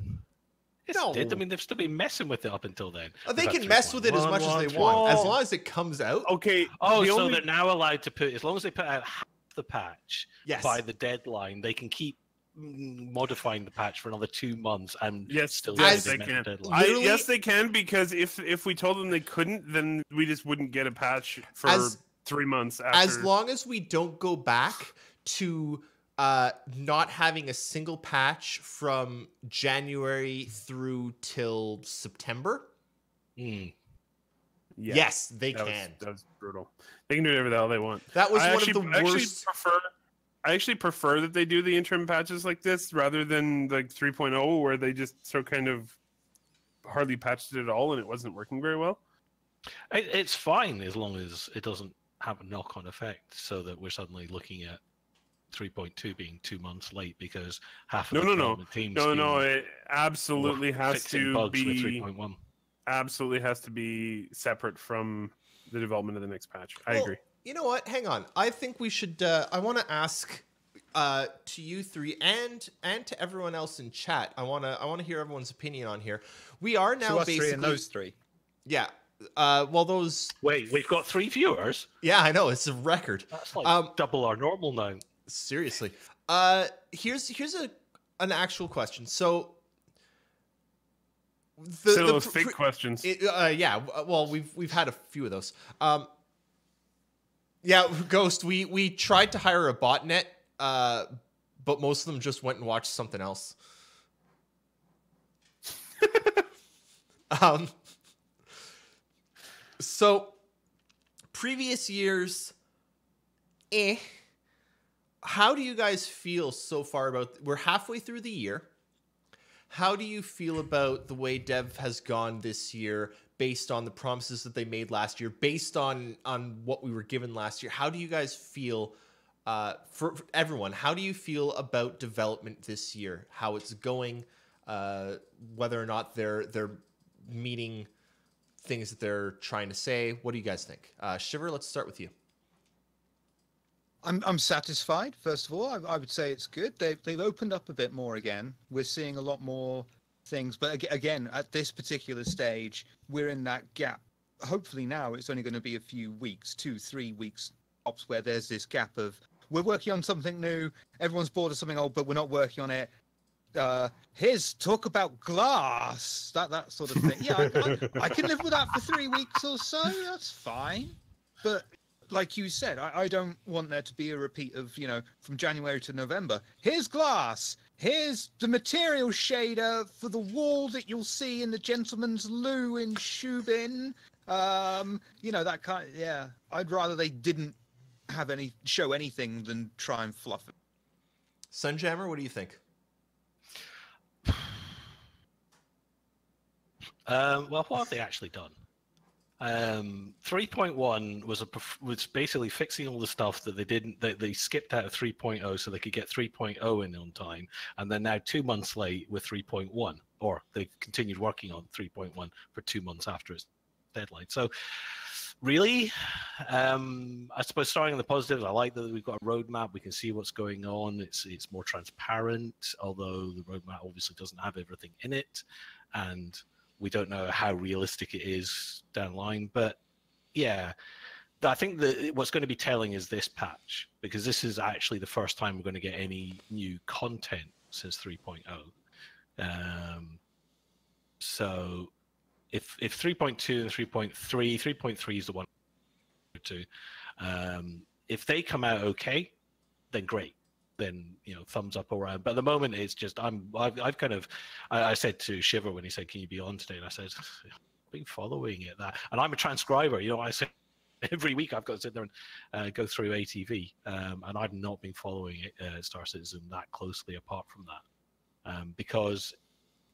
Yes,
No.
it did. I mean, they've still been messing with it up until then.
They
We've had
can mess with it as
3.1
much as they
launch.
want, as
Whoa.
long as it comes out.
Okay.
Oh,
the
so
only-
they're now allowed to put, as long as they put out half the patch
Yes.
by the deadline, they can keep modifying the patch for another 2 months and
Yes,
still
yes,
get
they
the
can.
deadline.
Literally-
Yes, they can, because if we told them they couldn't, then we just wouldn't get a patch for
As-
3 months after.
As long as we don't go back to not having a single patch from January through till September,
Mm.
Yeah,
yes, they
that
can.
that was brutal. They can do whatever the hell they want.
That was
I
one
actually,
of the worst.
I actually prefer that they do the interim patches like this rather than like 3.0 where they just so kind of hardly patched it at all and it wasn't working very well.
It's fine as long as it doesn't have a knock-on effect, so that we're suddenly looking at 3.2 being 2 months late because half of
No,
the
no, no,
development teams
no,
been
no. It absolutely has
fixing
to
bugs with
be
3.1.
absolutely has to be separate from the development of the next patch. I
Well,
agree.
You know what? Hang on. I think we should. I want to ask to you three and to everyone else in chat. I want to hear everyone's opinion on here. We are now
To us
basically
three and those three.
yeah. Well, those
Wait, we've got 3 viewers?
yeah, I know it's a record.
That's like double our normal now.
Seriously. Here's an actual question. So
So those fake questions.
yeah. Well, we've had a few of those. Yeah, Ghost. We tried to hire a botnet, but most of them just went and watched something else. So previous years, how do you guys feel so far about? We're halfway through the year. How do you feel about the way Dev has gone this year based on the promises that they made last year, based on what we were given last year? How do you guys feel, for everyone, how do you feel about development this year? How it's going, whether or not they're meeting things that they're trying to say? What do you guys think? Shiver, let's start with you.
I'm satisfied. First of all, I would say it's good. They've opened up a bit more again. We're seeing a lot more things, but again, at this particular stage, we're in that gap. Hopefully now it's only going to be a few weeks, 2-3 weeks tops, where there's this gap of we're working on something new. Everyone's bored of something old, but we're not working on it. Here's talk about glass, that sort of thing. Yeah, I can live with that for 3 weeks or so. That's fine, but. Like you said, I don't want there to be a repeat of, from January to November. Here's glass. Here's the material shader for the wall that you'll see in the gentleman's loo in Shubin. That kind of, yeah. I'd rather they didn't show anything than try and fluff it.
Sunjammer, what do you think?
Well, what have they actually done? 3.1 was basically fixing all the stuff that they skipped out of 3.0 so they could get 3.0 in on time, and then now 2 months late with 3.1, or they continued working on 3.1 for 2 months after its deadline. So really, I suppose starting on the positives, I like that we've got a roadmap. We can see what's going on. It's more transparent, although the roadmap obviously doesn't have everything in it, and we don't know how realistic it is down the line. But yeah, I think that what's going to be telling is this patch, because this is actually the first time we're going to get any new content since 3.0. So if 3.2 and 3.3 is the one or two, if they come out okay, then great. Then thumbs up all around. But at the moment, it's just I said to Shiver when he said, "Can you be on today?" And I said, "I've been following it that," and I'm a transcriber. I said every week I've got to sit there and go through ATV, and I've not been following it, Star Citizen that closely apart from that, because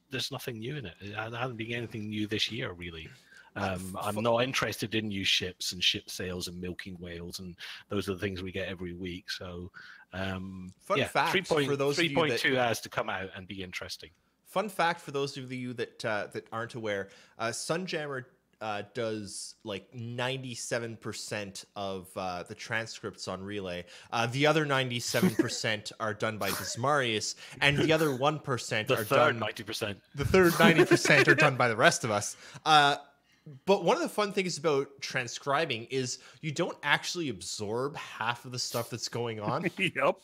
there's nothing new in it. There hasn't been anything new this year, really. I'm not interested in new ships and ship sales and milking whales, and those are the things we get every week. So,
Fun fact for those of you
3.2 has to come out and be interesting.
Fun fact for those of you that aren't aware, Sunjammer does like 97% of the transcripts on Relay. The other 97% are done by Desmarius, and the other 1% are done.
90%.
The third 90% are done by the rest of us. But one of the fun things about transcribing is you don't actually absorb half of the stuff that's going on.
Yep.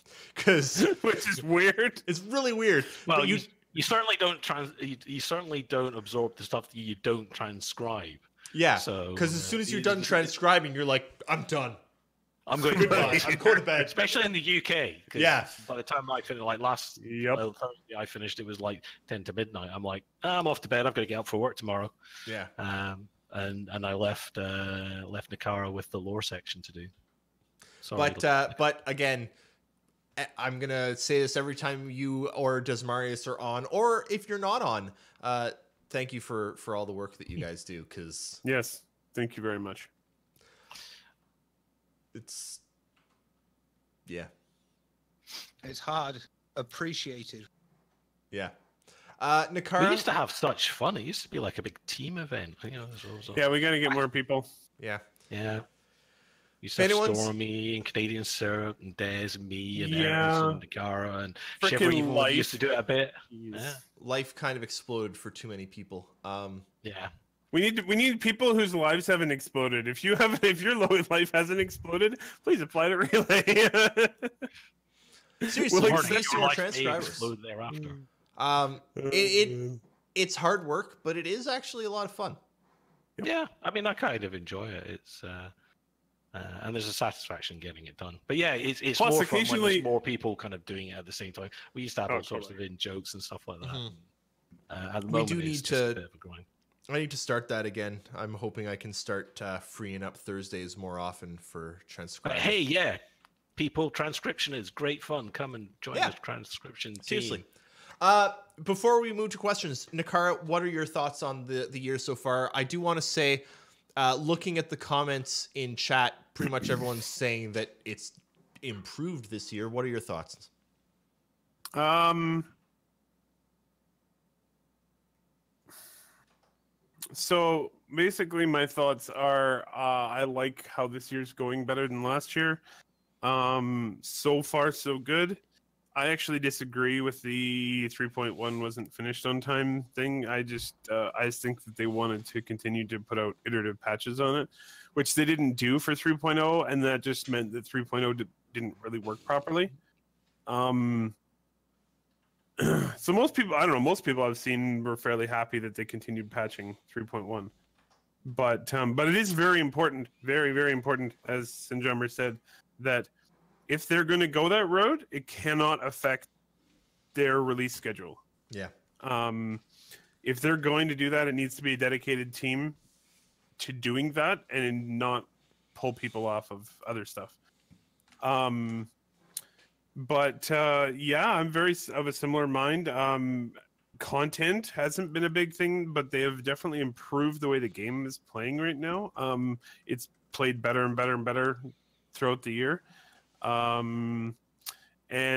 Which
is weird.
It's really weird.
Well,
but
you certainly don't you certainly don't absorb the stuff that you don't transcribe.
Yeah.
So
because as soon as you're done transcribing, you're like, I'm done.
I'm going to bed.
I'm going to bed.
Especially in the UK.
Yeah.
By the time I finished, like last Thursday, I finished. It was like 10 to midnight. I'm like, I'm off to bed. I've got to get up for work tomorrow.
Yeah.
And I left Nakara with the lore section to do.
Sorry, but again, I'm gonna say this every time you or Desmarius are on, or if you're not on. Thank you for all the work that you guys do, because
yes, thank you very much.
It's yeah.
It's hard. Appreciated.
Yeah.
We
Nakara.
used to have such fun. It used to be like a big team event. You know,
Yeah, we gotta get more people.
Yeah.
yeah. Used
If
to have
anyone's-
Stormy and Canadian Syrup and Dez and me and
Yeah.
Ernest and Nagara and
Frickin'
Shiver even
life.
used to do it a bit.
Jeez.
Yeah.
Life kind of exploded for too many people.
Yeah.
We need people whose lives haven't exploded. If your life hasn't exploded, please apply to Relay.
Seriously,
Well,
we
like,
need some
Your
more
life may
transcribers.
explode thereafter.
It's hard work, but it is actually a lot of fun.
Yeah, I mean, I kind of enjoy it. It's and there's a satisfaction getting it done. But yeah, it's
Plus,
more fun when
occasionally-
there's more people kind of doing it at the same time. We used to have
Oh,
all sorts
totally.
of in jokes and stuff like that.
Mhm.
At the
We
moment,
do
it's
need
just
to-
a bit of a grind.
I need to start that again. I'm hoping I can start freeing up Thursdays more often for
But
transcribing.
hey, yeah, people, transcription is great fun. Come and join
Yeah.
the transcription team.
Seriously. Before we move to questions, Nakara, what are your thoughts on the year so far? I do want to say, looking at the comments in chat, pretty much everyone's saying that it's improved this year. What are your thoughts?
So basically, my thoughts are I like how this year's going better than last year. So far, so good. I actually disagree with the 3.1 wasn't finished on time thing. I just think that they wanted to continue to put out iterative patches on it, which they didn't do for 3.0, and that just meant that 3.0 didn't really work properly. So most people I've seen were fairly happy that they continued patching 3.1. But it is very important, very, very important, as Sinjammer said, that if they're going to go that road, it cannot affect their release schedule.
Yeah.
If they're going to do that, it needs to be a dedicated team to doing that and not pull people off of other stuff. But yeah, I'm very of a similar mind. Content hasn't been a big thing, but they have definitely improved the way the game is playing right now. It's played better and better and better throughout the year. And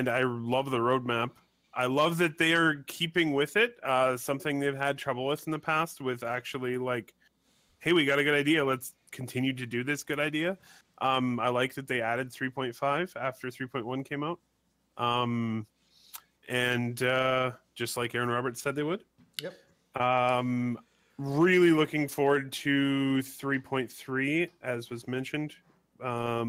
I love the roadmap. I love that they are keeping with it. Something they've had trouble with in the past, with actually like, hey, we got a good idea. Let's continue to do this good idea. I like that they added 3.5 after 3.1 came out. And just like Aaron Roberts said they would.
Yep.
Really looking forward to 3.3, as was mentioned. I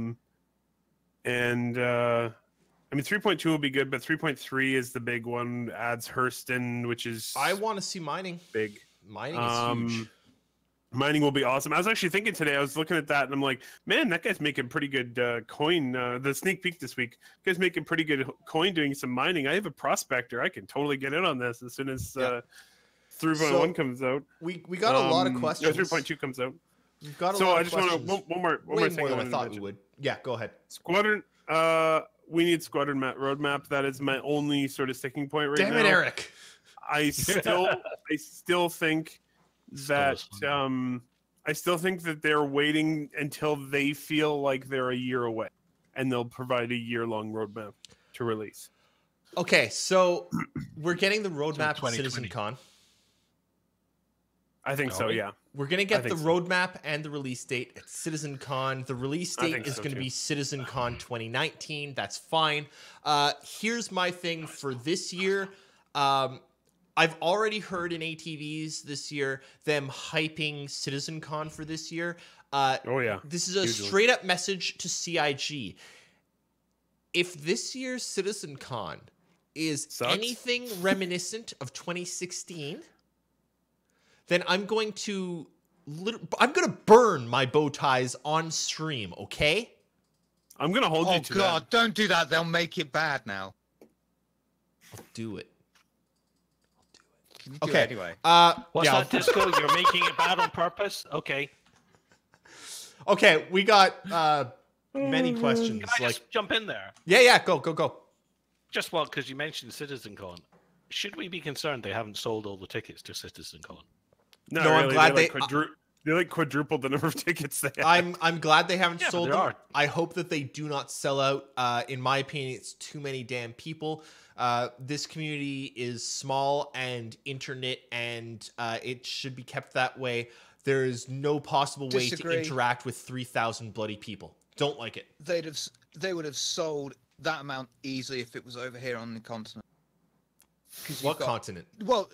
mean, 3.2 will be good, but 3.3 is the big one. Adds Hurston, which is
I want to see mining.
big.
Mining is huge.
Mining will be awesome. I was actually thinking today, I was looking at that and I'm like, man, that guy's making pretty good coin. The sneak peek this week, guy's making pretty good coin doing some mining. I have a prospector. I can totally get in on this as soon as 3.1
So,
comes out.
We got a lot of
No,
questions.
3.2 comes out.
We've got a
So
lot
I
of
just want to
questions.
one more
Way
thing
more than I
wanted to
thought we
mention.
would. Yeah, go ahead.
Squadron. We need squadron roadmap. That is my only sort of sticking point right
Damn
now.
it, Eric.
I still think that
Still
I still think that they're waiting until they feel like they're a year away, and they'll provide a year-long roadmap to release.
Okay, so we're getting the roadmap
So
at Citizen
2020.
Con.
I think
Are
so.
we?
Yeah.
We're going to get the
think so.
roadmap and the release date at Citizen Con. The release
I
date
think
is
so,
going to
too.
be Citizen Con 2019. That's fine. Here's my thing for this year. I've already heard in ATVs this year them hyping Citizen Con for this year.
Oh yeah.
This is a
Huge one.
straight up message to CIG. If this year's Citizen Con is
Sucks.
anything reminiscent of 2016, then I'm going to burn my bow ties on stream, okay?
I'm gonna hold
Oh
you to
God! Don't do that. They'll make it bad now.
I'll do it.
Can you do
Okay.
it anyway?
What's
yeah,
that, Disco? You're making it bad on purpose? Okay.
Okay, we got many questions.
Can I
Like,
just jump in there?
yeah, go.
Just because you mentioned CitizenCon. Should we be concerned they haven't sold all the tickets to CitizenCon?
that.
No, I'm glad
like,
they-
They like quadrupled the number of tickets they have.
I'm glad they haven't
Yeah,
sold
there
them.
are.
I hope that they do not sell out. In my opinion, it's too many damn people. This community is small and internet, and it should be kept that way. There is no possible way to
Disagree.
interact with 3,000 bloody people. Don't like it.
They would have sold that amount easily if it was over here on the continent. 'Cause you've
What
got-
continent?
Well,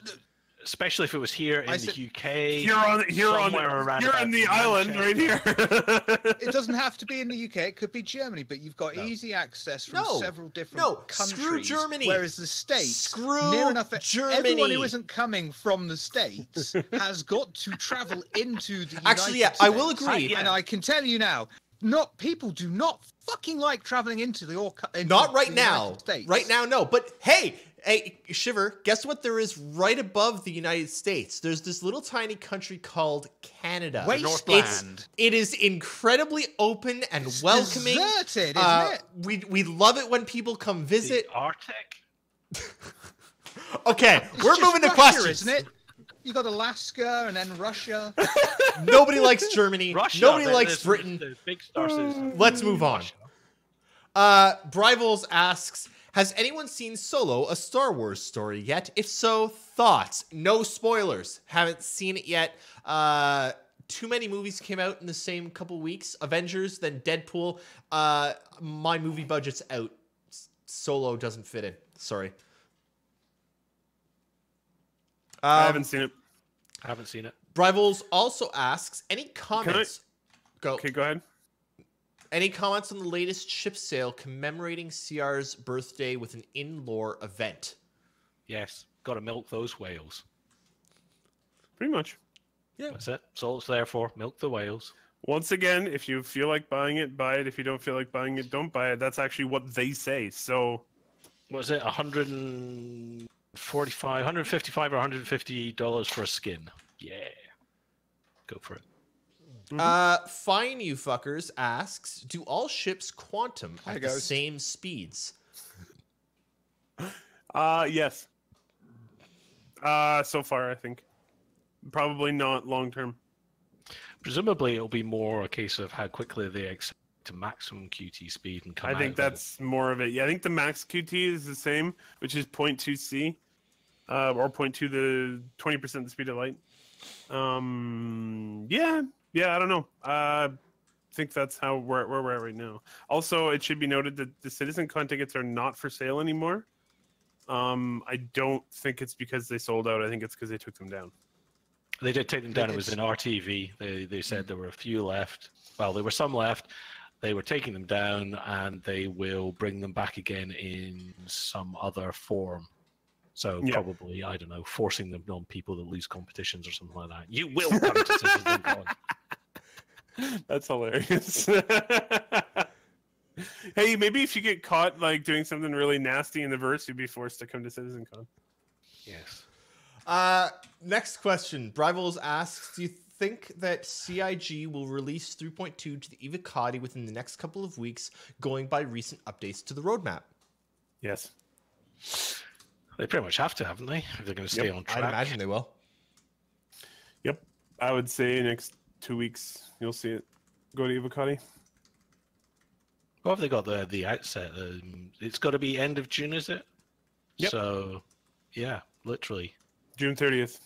Especially if it was here in
I
the
said-
UK.
Somewhere
around
here
about
on the island right here.
it doesn't have to be in the UK. It could be Germany, but you've got
No.
easy access from
No.
several different
No.
countries.
Screw Germany.
Whereas the States,
Screw
near enough, everyone
Germany.
who isn't coming from the States has got to travel into the
Actually,
United
yeah, I will
States.
agree.
Yeah.
And I can tell you now, people do not fucking like traveling into the
Not right
the
now.
United States.
Right now, no. But hey, Shiver, guess what there is right above the United States? There's this little tiny country called Canada.
Wasteland.
It is incredibly open and welcoming.
Deserted, isn't it?
We love it when people come visit.
The Arctic.
Okay,
It's
we're
just
moving to
Russia,
questions.
isn't it? You got Alaska and then Russia.
Nobody likes Germany.
Russia.
Nobody
the-
likes
the-
Britain.
The big star citizen.
Let's move on. Brivals asks, has anyone seen Solo, a Star Wars story yet? If so, thoughts. No spoilers. Haven't seen it yet. Too many movies came out in the same couple weeks. Avengers, then Deadpool. My movie budget's out. Solo doesn't fit in. Sorry.
I haven't seen it.
I haven't seen it.
Brivals also asks, any comments? Go.
Okay, go ahead.
Any comments on the latest ship sale commemorating CR's birthday with an in-lore event?
Yes, got to milk those whales.
Pretty much.
That's it. That's all it's there for. Milk the whales.
Once again, if you feel like buying it, buy it. If you don't feel like buying it, don't buy it. That's actually what they say. So
What was it? 145, 155 or $150 for a skin. Yeah. Go for it.
Fine You Fuckers asks, do all ships quantum
Hi,
at the
guys.
same speeds?
yes. So far, I think. Probably not long term.
Presumably, it'll be more a case of how quickly they accept to maximum QT speed and come
I
out
think
of it.
that's more of it. Yeah, I think the max QT is the same, which is 0.2 C, or 0.2 the 20% the speed of light. Yeah, I don't know. I think that's how where we're at right now. Also, it should be noted that the CitizenCon tickets are not for sale anymore. I don't think it's because they sold out. I think it's because they took them down.
They did take them down. It was in RTV. They said there were a few left. Well, there were some left. They were taking them down, and they will bring them back again in some other form. So
Yeah.
probably, I don't know, forcing them on people that lose competitions or something like that. You will come to CitizenCon.
That's hilarious. Hey, maybe if you get caught like doing something really nasty in the verse, you'd be forced to come to CitizenCon.
Yes.
Next question. Brivals asks, do you think that CIG will release 3.2 to the Evocati within the next couple of weeks, going by recent updates to the roadmap?
Yes.
They pretty much have to, haven't they? If they're going to stay on track.
I'd imagine they will.
Yep. I would say next 2 weeks you'll see it go to Evocati.
What have they got the outset? It's got to be end of June, is it?
Yep.
So, yeah, literally.
June 30th.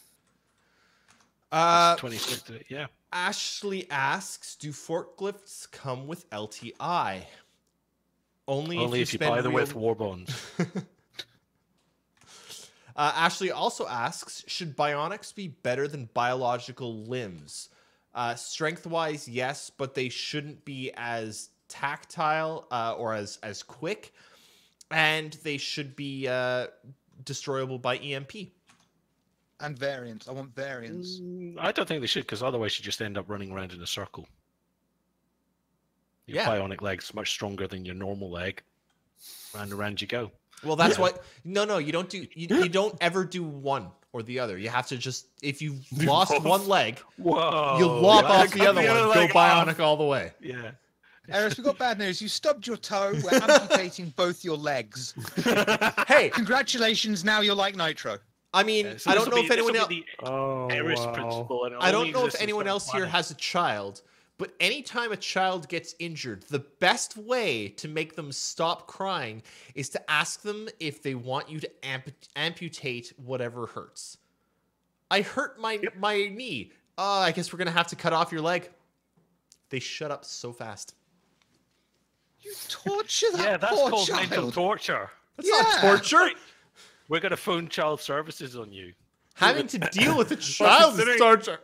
26th, yeah.
Ashley asks, do forklifts come with LTI? Only
Only if you
spend
buy them
real-
with war bonds.
Ashley also asks, should bionics be better than biological limbs? Strength-wise, yes, but they shouldn't be as tactile or as quick, and they should be destroyable by EMP.
And variants. I want variants.
I don't think they should, because otherwise you just end up running around in a circle. Your
Yeah.
bionic leg's much stronger than your normal leg. Round and round you go.
Well, that's what. No, you don't do. You don't ever do one or the other. You have to just, if you've lost one leg,
Whoa!
you lop
yeah.
off the other
The other
one. Go
leg
bionic all the way.
Yeah.
Eris, we've got bad news. You stubbed your toe. We're amputating both your legs.
Hey,
Congratulations, now you're like Nitro.
I mean,
So
I
this
don't
will
know
be-
if
this
anyone
will
else.
be the
Oh,
Eris
wow.
principle. And it
I
only
don't know if
exists in
anyone
certain
else here
planets.
has a child, but anytime a child gets injured, the best way to make them stop crying is to ask them if they want you to amputate whatever hurts. I hurt my knee. I guess we're gonna have to cut off your leg. They shut up so fast.
You torture that
Yeah, that's
poor
called
child.
mental torture.
That's not
Yeah.
torture.
We're going to phone child services on you.
Having to deal with a child is
considering-
torture.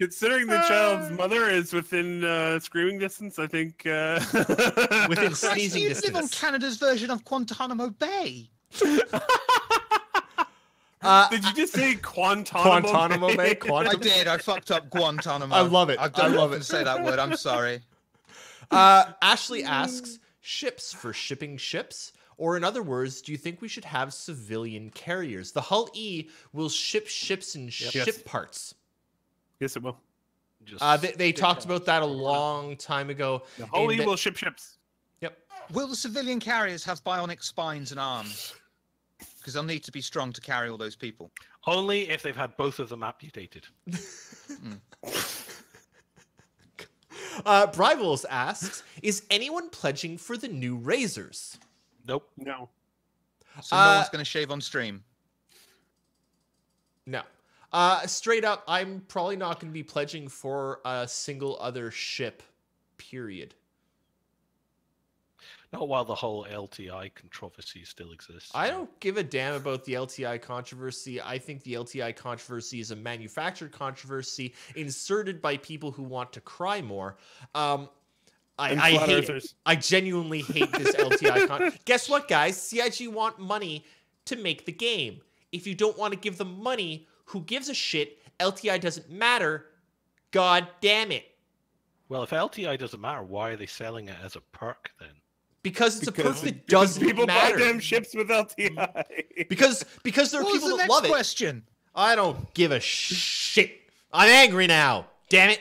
Considering the child's mother is within screaming distance, I think
Within
Christ,
sneezing
you live on
distance.
Canada's version of Guantanamo Bay.
Did you just say Guantanamo?
Guantanamo Bay?
I
Quantum?
did. I fucked up Guantanamo.
I love it.
I
I
don't
love
often
it.
say that word. I'm sorry.
Ashley asks, ships for shipping ships? Or in other words, do you think we should have civilian carriers? The Hull E will ship ships and ship parts.
Yes, it will.
Just
They
stick
talked
us.
about that a long time ago.
The Holy
in the-
will ship ships.
Yep.
Will the civilian carriers have bionic spines and arms? Because they'll need to be strong to carry all those people.
Only if they've had both of them amputated.
Brivels asks, is anyone pledging for the new razors?
Nope.
No.
So no one's going to shave on stream.
No. Straight up, I'm probably not going to be pledging for a single other ship, period.
Not while the whole LTI controversy still exists.
I don't give a damn about the LTI controversy. I think the LTI controversy is a manufactured controversy inserted by people who want to cry more.
And
I
flat
hate it.
earthers.
I genuinely hate this LTI Guess what, guys? CIG want money to make the game. If you don't want to give them money, who gives a shit? LTI doesn't matter. God damn it.
Well, if LTI doesn't matter, why are they selling it as a perk then?
Because it's a perk that
Because
doesn't
people
matter.
buy damn ships with LTI.
Because there are
What was
people
the
that
next
love it.
question?
I don't give a shit. I'm angry now. Damn it.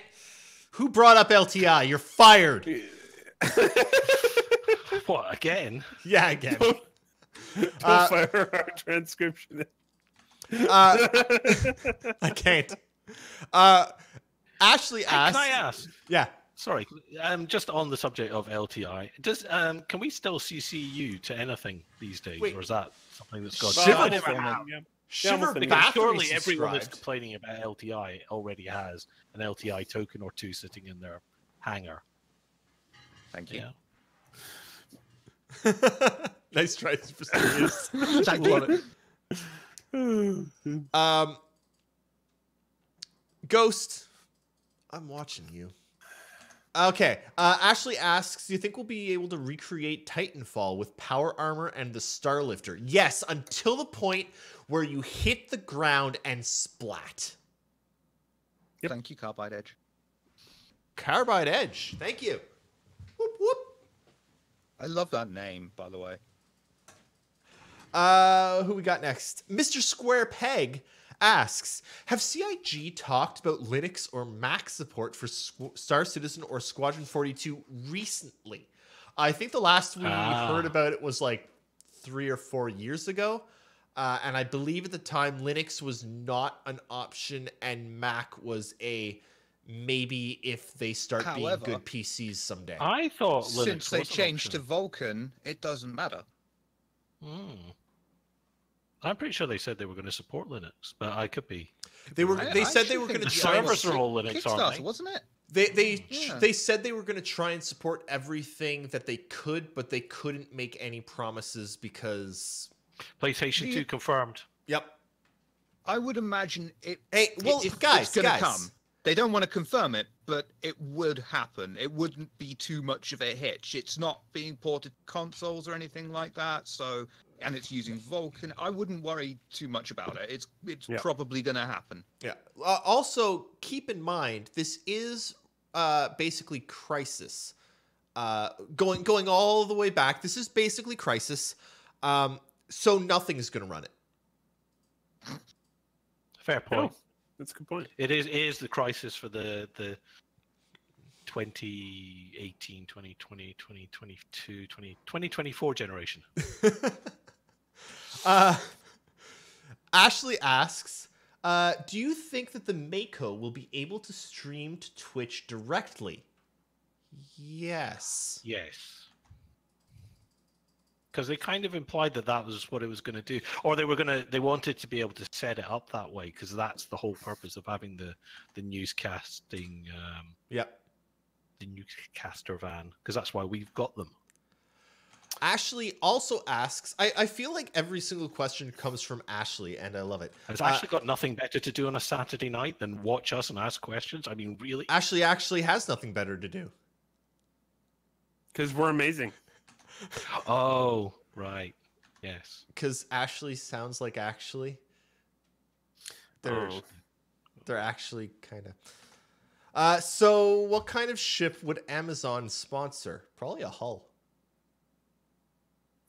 Who brought up LTI? You're fired.
What, again?
Yeah, again.
Don't
Uh,
fire our transcription.
I can't. Ashley
Can
asked.
I ask?
Yeah.
Sorry, just on the subject of LTI, can we still CC you to anything these days,
Wait.
or is that something that's got?
Shiver
I
will
never
Yeah.
have.
Yeah,
Shiver
almost anything.
Because
Bathory
surely everyone that's
subscribed.
complaining about LTI already has an LTI token or two sitting in their hangar.
Thank you.
Yeah.
Nice try for serious.
Thank
Love
you.
it. Ghost, I'm watching you. Okay. Ashley asks, do you think we'll be able to recreate Titanfall with power armor and the Starlifter? Yes, until the point where you hit the ground and splat.
Yep.
Thank you, Carbide Edge.
Carbide Edge. Thank you. Whoop, whoop.
I love that name, by the way.
Who we got next? Mr. Square Peg asks, have CIG talked about Linux or Mac support for Star Citizen or Squadron 42 recently? I think the last we heard about it was like 3 or 4 years ago. And I believe at the time Linux was not an option and Mac was a maybe if they start
However,
being good PCs someday.
I thought Linux
Since they
was an
changed to
option.
Vulkan, it doesn't matter.
I'm pretty sure they said they were going to support Linux, but I could be.
They were.
I
They said they
actually
were
think
going to
the
try.
servers are all Linux, aren't
Kickstarter,
they?
wasn't it?
They
Yeah.
said they were going to try and support everything that they could, but they couldn't make any promises because.
PlayStation 2 confirmed.
Yep.
I would imagine it.
Hey, well,
it's gonna
guys.
come. They don't want to confirm it, but it would happen. It wouldn't be too much of a hitch. It's not being ported to consoles or anything like that. So, and it's using Vulkan. I wouldn't worry too much about it. It's
Yeah.
probably gonna happen.
Yeah. Also, keep in mind this is basically Crisis. Going all the way back. This is basically Crisis. So nothing's going to run it.
Fair point.
No, that's a good point.
It is the crisis for the 2018, 2020, 2022, 2024 generation.
Ashley asks, do you think that the Mako will be able to stream to Twitch directly? Yes.
Yes. Because they kind of implied that that was what it was going to do, or they wanted to be able to set it up that way, because that's the whole purpose of having the newscasting,
Yep.
the newscaster van, because that's why we've got them.
Ashley also asks, I feel like every single question comes from Ashley, and I love it.
Has actually got nothing better to do on a Saturday night than watch us and ask questions. I mean, really?
Ashley actually has nothing better to do.
Because we're amazing.
Oh, right. Yes.
Because Ashley sounds like actually. They're actually kind of. So what kind of ship would Amazon sponsor? Probably a hull.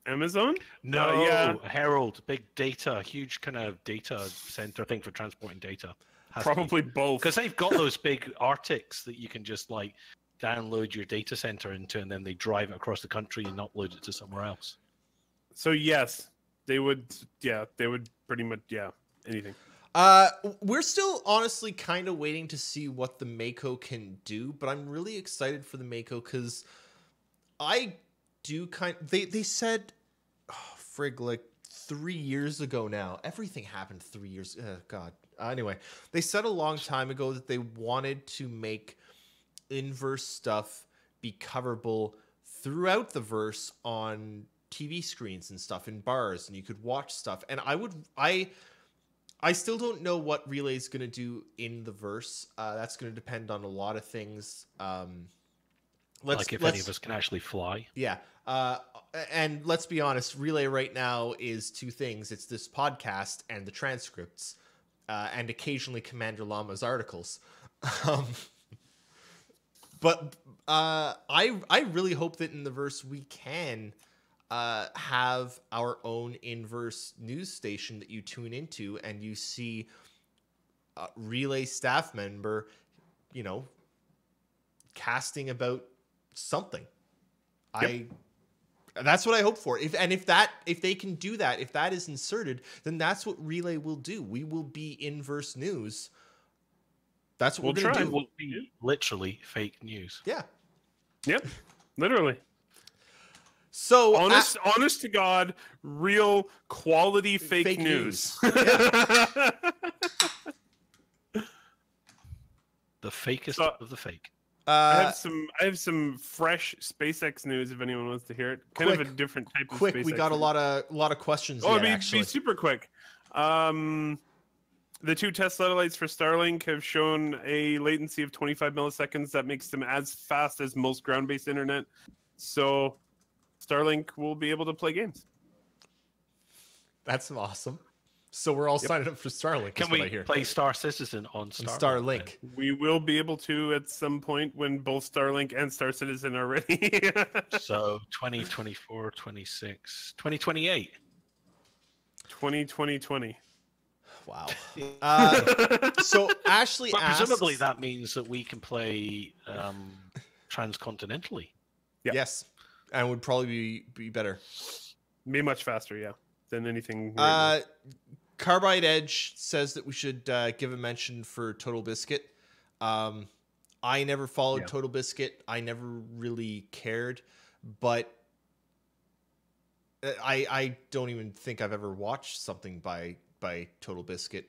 Amazon?
No,
yeah.
Herald, big data, huge kind of data center thing for transporting data.
Probably both.
Because they've got those big Arctics that you can just like download your data center into, and then they drive it across the country and upload it to somewhere else.
So yes, they would. Yeah, they would pretty much. Yeah, anything.
We're still honestly kind of waiting to see what the Mako can do, but I'm really excited for the Mako because I do they said, frig, like 3 years ago now. Everything happened 3 years. God. Anyway, they said a long time ago that they wanted to make inverse stuff be coverable throughout the verse on TV screens and stuff in bars, and you could watch stuff. And I still don't know what Relay's going to do in the verse. That's going to depend on a lot of things.
Like if any of us can actually fly.
Yeah. And let's be honest, Relay right now is two things. It's this podcast and the transcripts, and occasionally Commander Llama's articles. But I really hope that in the verse we can have our own inverse news station that you tune into and you see a Relay staff member, casting about something. Yep. That's what I hope for. If they can do that, if that is inserted, then that's what Relay will do. We will be inverse news. That's what we're going to do.
Will be literally fake news.
Yeah.
Yep. Literally.
So
honest to God, real quality fake news.
The fakest of the fake.
I have some fresh SpaceX news if anyone wants to hear it. Kind of a different type of SpaceX.
We got
news.
a lot of questions.
Be super quick. The two test satellites for Starlink have shown a latency of 25 milliseconds. That makes them as fast as most ground-based internet. So Starlink will be able to play games.
That's awesome. So we're all signed up for Starlink.
Can we play Star Citizen on
Starlink?
We will be able to at some point when both Starlink and Star Citizen are ready.
So 2024, 26, 2028.
2020.
Wow. So Ashley asks...
Presumably that means that we can play transcontinentally.
Yeah.
Yes. And would probably be better.
Be much faster, yeah, than anything.
Carbide Edge says that we should give a mention for Total Biscuit. I never followed Total Biscuit. I never really cared, but I don't even think I've ever watched something by Total Biscuit,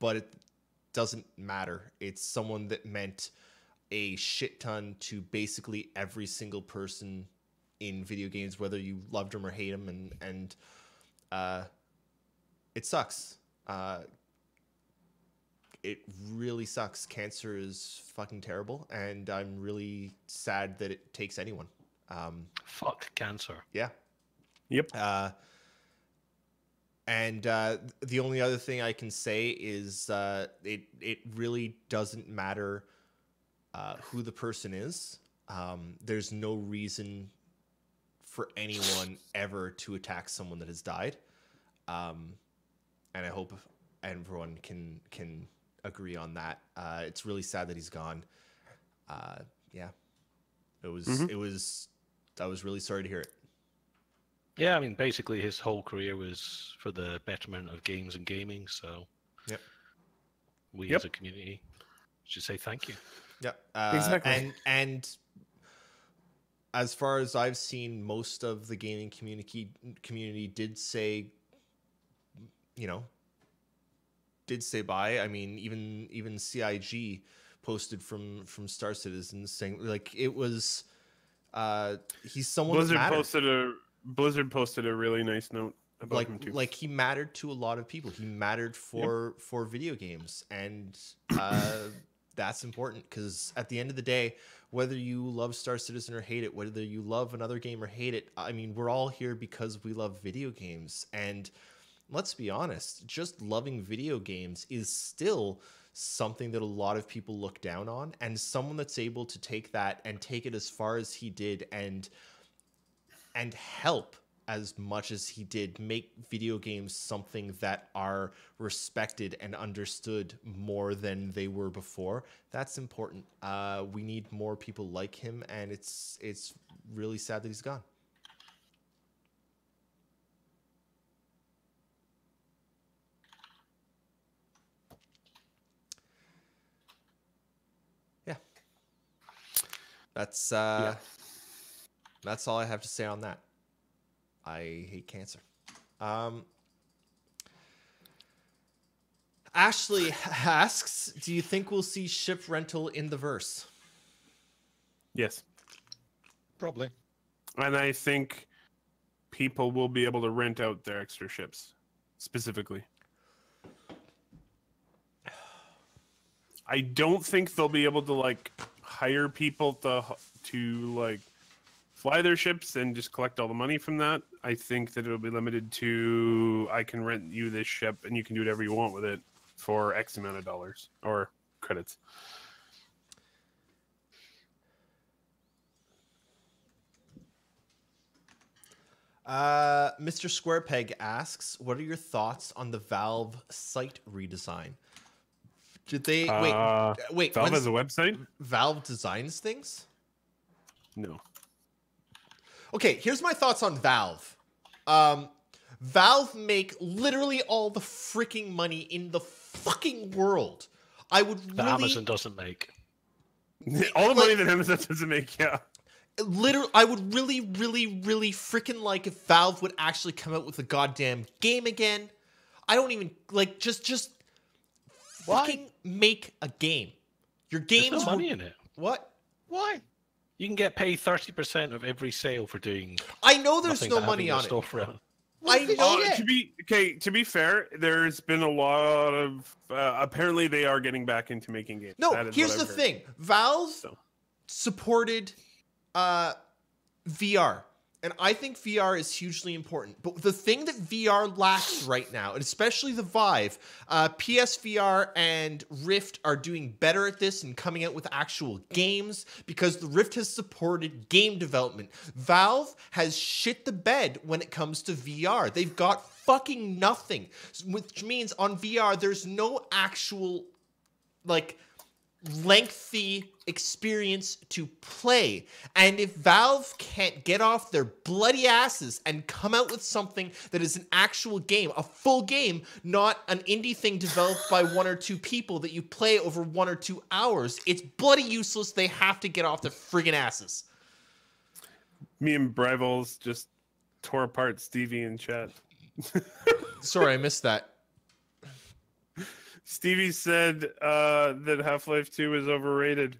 but it doesn't matter. It's someone that meant a shit ton to basically every single person in video games, whether you loved them or hate them, and it sucks. It really sucks. Cancer is fucking terrible, and I'm really sad that it takes anyone.
Fuck cancer.
Yeah.
Yep.
And the only other thing I can say is it really doesn't matter who the person is. There's no reason for anyone ever to attack someone that has died. And I hope everyone can agree on that. It's really sad that he's gone. Yeah. It was I was really sorry to hear it.
Yeah, I mean, basically his whole career was for the betterment of games and gaming. So,
Yep.
we
Yep.
as a community should say thank you.
Yeah.
Exactly.
And as far as I've seen, most of the gaming community did say, did say bye. I mean, even CIG posted from Star Citizen saying like it was he's someone that mattered.
Blizzard posted a really nice note about him too.
Like he mattered to a lot of people. He mattered for video games, and that's important because at the end of the day, whether you love Star Citizen or hate it, whether you love another game or hate it, I mean, we're all here because we love video games. And let's be honest, just loving video games is still something that a lot of people look down on, and someone that's able to take that and take it as far as he did and help as much as he did make video games something that are respected and understood more than they were before. That's important. We need more people like him, and it's really sad that he's gone. Yeah. That's all I have to say on that. I hate cancer. Ashley asks, do you think we'll see ship rental in the verse?
Yes.
Probably.
And I think people will be able to rent out their extra ships, specifically. I don't think they'll be able to like hire people to like fly their ships and just collect all the money from that. I think that it'll be limited to I can rent you this ship and you can do whatever you want with it for X amount of dollars or credits.
Mr. Squarepeg asks, what are your thoughts on the Valve site redesign? Did they wait?
Valve has a website?
Valve designs things?
No.
Okay, here's my thoughts on Valve. Valve make literally all the freaking money in the fucking world. I would
That
really
Amazon doesn't make.
All the money that Amazon doesn't make, yeah.
literally, I would really, really, really freaking like if Valve would actually come out with a goddamn game again. I don't even like just fucking make a game. Your games
There's no money in it.
What?
Why?
You can get paid 30% of every sale for doing.
I know there's
nothing
no
but
money
having
on
your
it.
storefront.
I know
To be fair, there's been a lot of apparently they are getting back into making games.
No,
That is
here's
what
the
I've heard.
thing. Valve
So.
supported VR. And I think VR is hugely important. But the thing that VR lacks right now, and especially the Vive, PSVR and Rift are doing better at this and coming out with actual games because the Rift has supported game development. Valve has shit the bed when it comes to VR. They've got fucking nothing, which means on VR, there's no actual, like, lengthy experience to play. And if Valve can't get off their bloody asses and come out with something that is an actual game, a full game, not an indie thing developed by one or two people that you play over 1 or 2 hours, it's bloody useless. They have to get off their friggin' asses.
Me and Brivals just tore apart Stevie in chat.
Sorry, I missed that.
Stevie said that Half-Life 2 is overrated.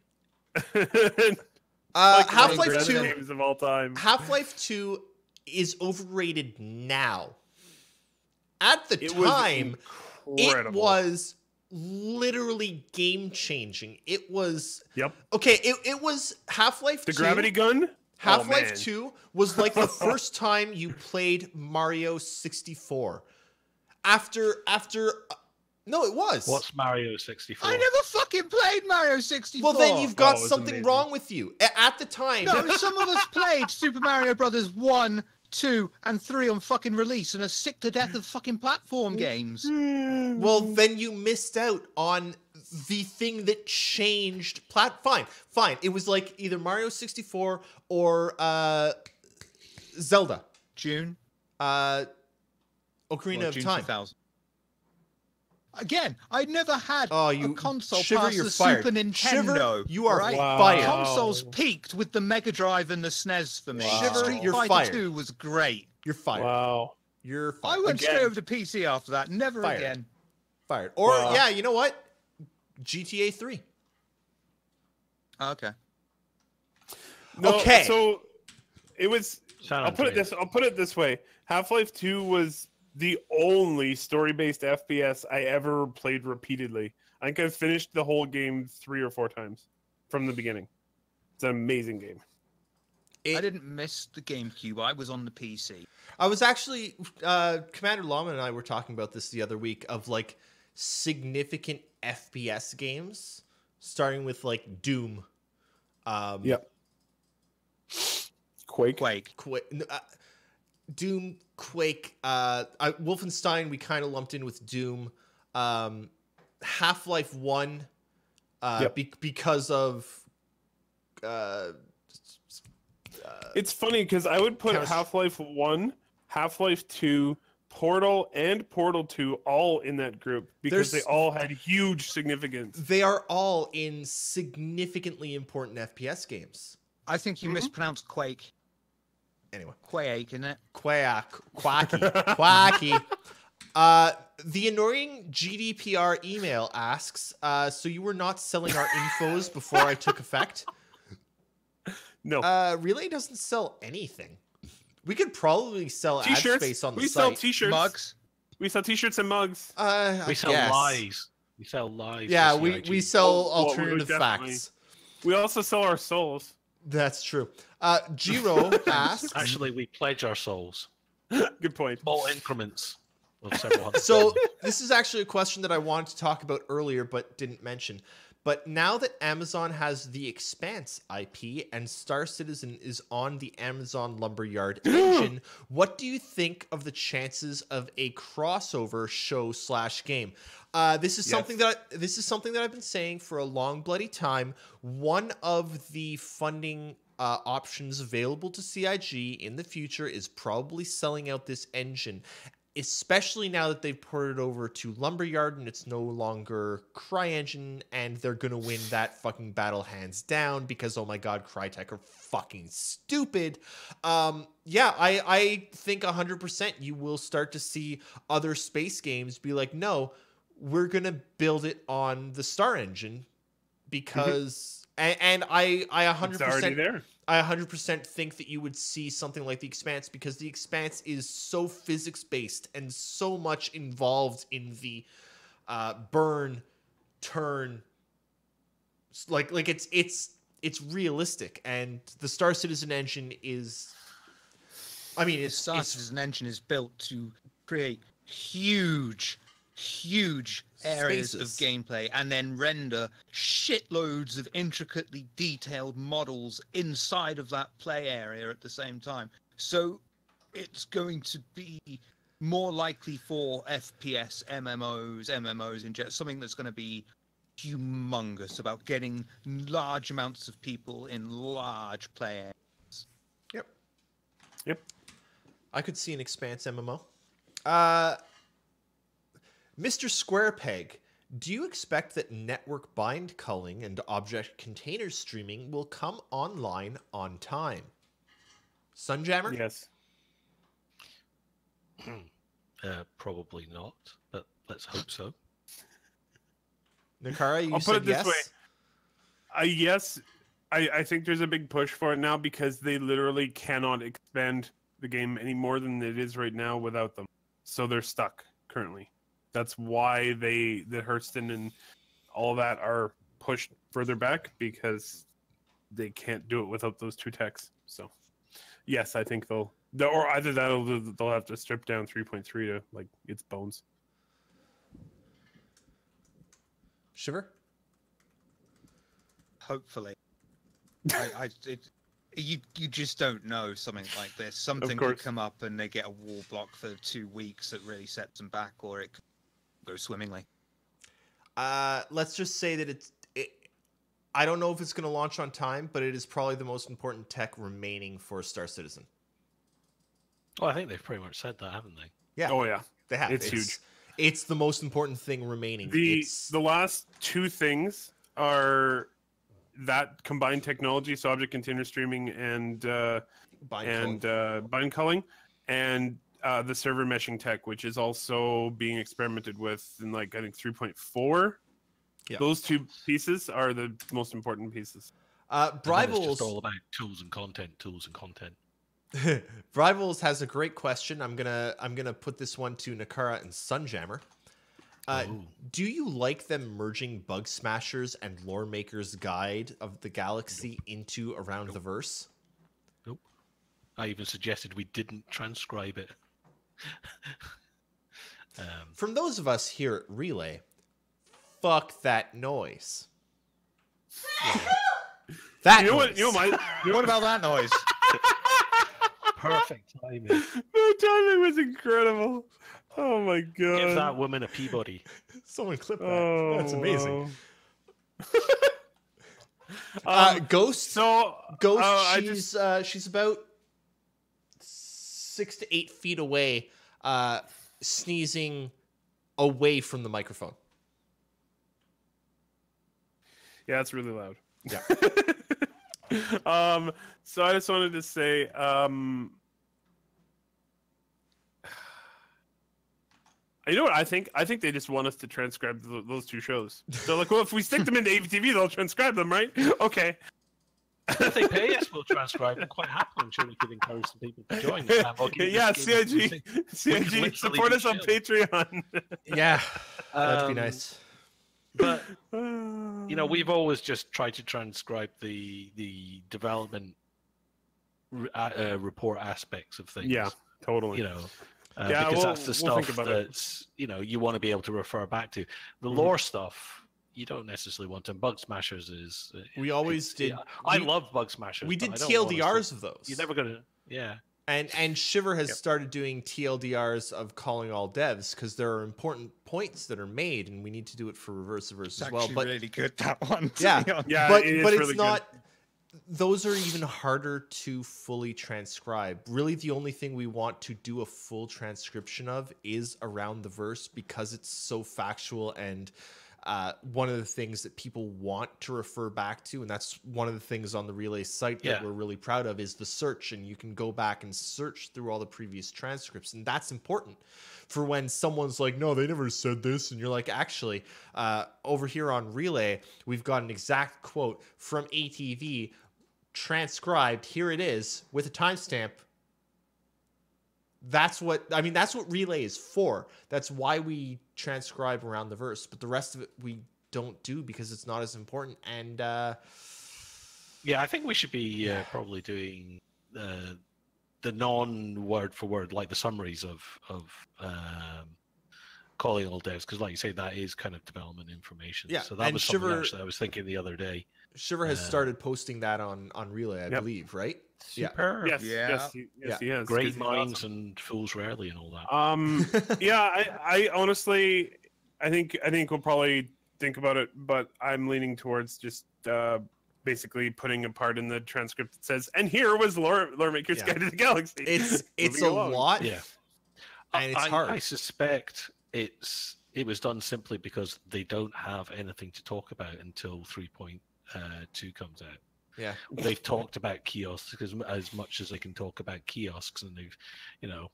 Half-Life 2
games of all time.
Half-Life 2 is overrated now. At the
It
time,
was
it
incredible.
was literally game-changing. It was...
Yep.
Okay, it was Half-Life 2.
The gravity gun?
Half-Life
man.
2 was like the first time you played Mario 64. After no, it was.
What's Mario 64?
I never fucking played Mario 64.
Well, then you've got
Oh, it was
something
amazing.
wrong with you. At the time,
No, some of us played Super Mario Brothers 1, 2, and 3 on fucking release and are sick to death of fucking platform games.
well, then you missed out on the thing that changed Fine. It was like either Mario 64 or Zelda.
June.
Ocarina
Or
of
June
Time.
2000. Again, I never had
Oh,
a
you
console
Shiver,
past
you're
the
fired.
Super Nintendo.
Shiver, you are
right?
fired.
Consoles peaked with the Mega Drive and the SNES for me.
Wow.
Street
You're
Fighter
fired.
2 was great.
You're fired.
Wow.
You're
I
fired.
went straight
Again.
over to PC after that. Never
Fired.
again.
Fired. Or
Wow.
yeah, you know what? GTA 3.
Okay.
No,
Okay.
So it was.
San
I'll put it
Andreas.
this. I'll put it this way. Half-Life 2 was the only story-based FPS I ever played repeatedly. I think I've finished the whole game 3 or 4 times from the beginning. It's an amazing game.
I didn't miss the GameCube. I was on the PC.
I was actually Commander Lama and I were talking about this the other week of like significant FPS games, starting with like Doom.
Yep. Quake.
Doom, Quake, Wolfenstein. We kind of lumped in with Doom. Half-Life 1,
Yep.
because of
It's funny because I would put
Counter-
Half-Life 1, Half-Life 2, Portal, and Portal 2 all in that group because
There's-
they all had huge significance.
they are all in significantly important FPS games.
I think you mispronounced Quake.
Anyway.
Quake, isn't it?
Quacky. The annoying GDPR email asks, so you were not selling our infos before I took effect?
No.
Relay doesn't sell anything. We could probably sell ad
T-shirts.
space on the
We sell
site.
T-shirts.
Mugs.
We sell T-shirts and mugs.
I
We sell
guess.
lies. We sell lies.
Yeah,
to
we
CIG.
sell
Oh, well, we
alternative
definitely-
facts.
We also sell our souls.
That's true. Giro asks,
Actually, we pledge our souls.
Good point.
Small increments of several hundred.
so this is actually a question that I wanted to talk about earlier but didn't mention. But now that Amazon has the Expanse IP and Star Citizen is on the Amazon Lumberyard engine, what do you think of the chances of a crossover show/game? This is something that I've been saying for a long bloody time. One of the funding options available to CIG in the future is probably selling out this engine, especially now that they've ported it over to Lumberyard and it's no longer CryEngine, and they're gonna win that fucking battle hands down because, oh my god, Crytek are fucking stupid. I think 100% you will start to see other space games be like, no, we're gonna build it on the Star Engine because and I 100%
It's already there.
I 100% think that you would see something like The Expanse because The Expanse is so physics-based and so much involved in the burn, turn, like it's realistic. And the Star Citizen engine is, I mean,
The Star Citizen engine is built to create huge areas
Spaces.
of gameplay and then render shitloads of intricately detailed models inside of that play area at the same time. So it's going to be more likely for FPS, MMOs in general, something that's going to be humongous about getting large amounts of people in large play areas.
Yep.
I could see an Expanse MMO. Mr. Squarepeg, do you expect that network bind culling and object container streaming will come online on time? Sunjammer?
Yes.
Probably not, but let's hope so.
Nakara, you
I'll
said
put it this
yes?
way. Yes, I think there's a big push for it now because they literally cannot expand the game any more than it is right now without them. So they're stuck currently. That's why the Hearthstone and all that are pushed further back because they can't do it without those two techs. So yes, I think or either that or they'll have to strip down 3.3 to like its bones.
Shiver?
Hopefully. You just don't know something like this. Something
course.
could come up and they get a wall block for 2 weeks that really sets them back, or it could go swimmingly.
Let's just say that I don't know if it's going to launch on time, but it is probably the most important tech remaining for Star Citizen.
Oh, I think they've pretty much said that, haven't they?
Yeah,
Oh yeah.
they have.
it's huge.
It's the most important thing remaining.
The last two things are that combined technology, so object container streaming and bind culling, and the server meshing tech, which is also being experimented with in like I think 3.4.
Yeah.
Those two pieces are the most important pieces.
And then it's
Brivals
just all about tools and content.
Brivals has a great question. I'm gonna put this one to Nakara and Sunjammer.
Ooh.
Do you like them merging Bug Smashers and Lore Maker's Guide of the Galaxy into Around the Verse?
Nope. I even suggested we didn't transcribe it.
From those of us here at Relay, fuck that noise. That
You know what?
noise.
You know my
What about that noise?
Perfect timing.
the timing was incredible. Oh my god!
Give that woman a Peabody.
Someone clip that.
Oh,
That's amazing.
wow.
Ghost.
So
Ghost.
I
She's about 6 to 8 feet away, sneezing away from the microphone.
Yeah, it's really loud.
Yeah.
So I just wanted to say, you know what I think? I think they just want us to transcribe those two shows. They're like, well, if we stick them into AVTV, they'll transcribe them, right? Okay.
If they pay us, we'll transcribe. I'm quite happy. I'm sure we could encourage some people to join.
Yeah, CIG,
literally
support
be
us on
chill.
Patreon.
Yeah, that'd be
Um,
nice.
But you know, we've always just tried to transcribe the development report aspects of things.
Yeah, totally.
You know,
Yeah,
because
we'll-
that's the
we'll
stuff
think about it.
that's you want to be able to refer back to. The
Mhm.
lore stuff you don't necessarily want. And Bug Smashers is.
We always
it's-
did.
I
we-
love Bug Smashers.
We
but
did
I don't want us to-
TLDRs of those.
You're never gonna. Yeah.
And Shiver has
Yep.
started doing TLDRs of calling all devs because there are important points that are made, and we need to do it for Reverse
It's
as well.
actually
But
really good, that one. to
Yeah.
be honest.
Yeah,
but
it is
it's
really good.
not. Those are even harder to fully transcribe. Really, the only thing we want to do a full transcription of is Around the Verse because it's so factual and one of the things that people want to refer back to, and that's one of the things on the Relay site that
Yeah.
we're really proud of, is the search, and you can go back and search through all the previous transcripts, and that's important for when someone's like, no, they never said this, and you're like, actually, over here on Relay, we've got an exact quote from ATV transcribed. Here it is with a timestamp. That's what Relay is for. That's why we transcribe Around the Verse, but the rest of it we don't do because it's not as important. And
Yeah, I think we should be probably doing the non-word for word, like the summaries of calling all devs, because like you say, that is kind of development information.
Yeah,
So that
and
was something
Shiver-
actually I was thinking the other day.
Shiver has
Uh,
started posting that on Relay, I
Yep.
believe, right? Yeah.
Superb.
Yes,
Yeah.
yes, he has.
Great
'cause he's
minds
awesome.
and fools rarely and all that.
Yeah, I honestly, I think we'll probably think about it, but I'm leaning towards just basically putting a part in the transcript that says, "And here was Lore Maker's
Yeah.
Guide to the Galaxy."
It's
Moving
a
along.
lot,
Yeah.
and it's hard.
I suspect it was done simply because they don't have anything to talk about until 3.2 comes out.
Yeah.
They've talked about kiosks as much as they can talk about kiosks, and they've,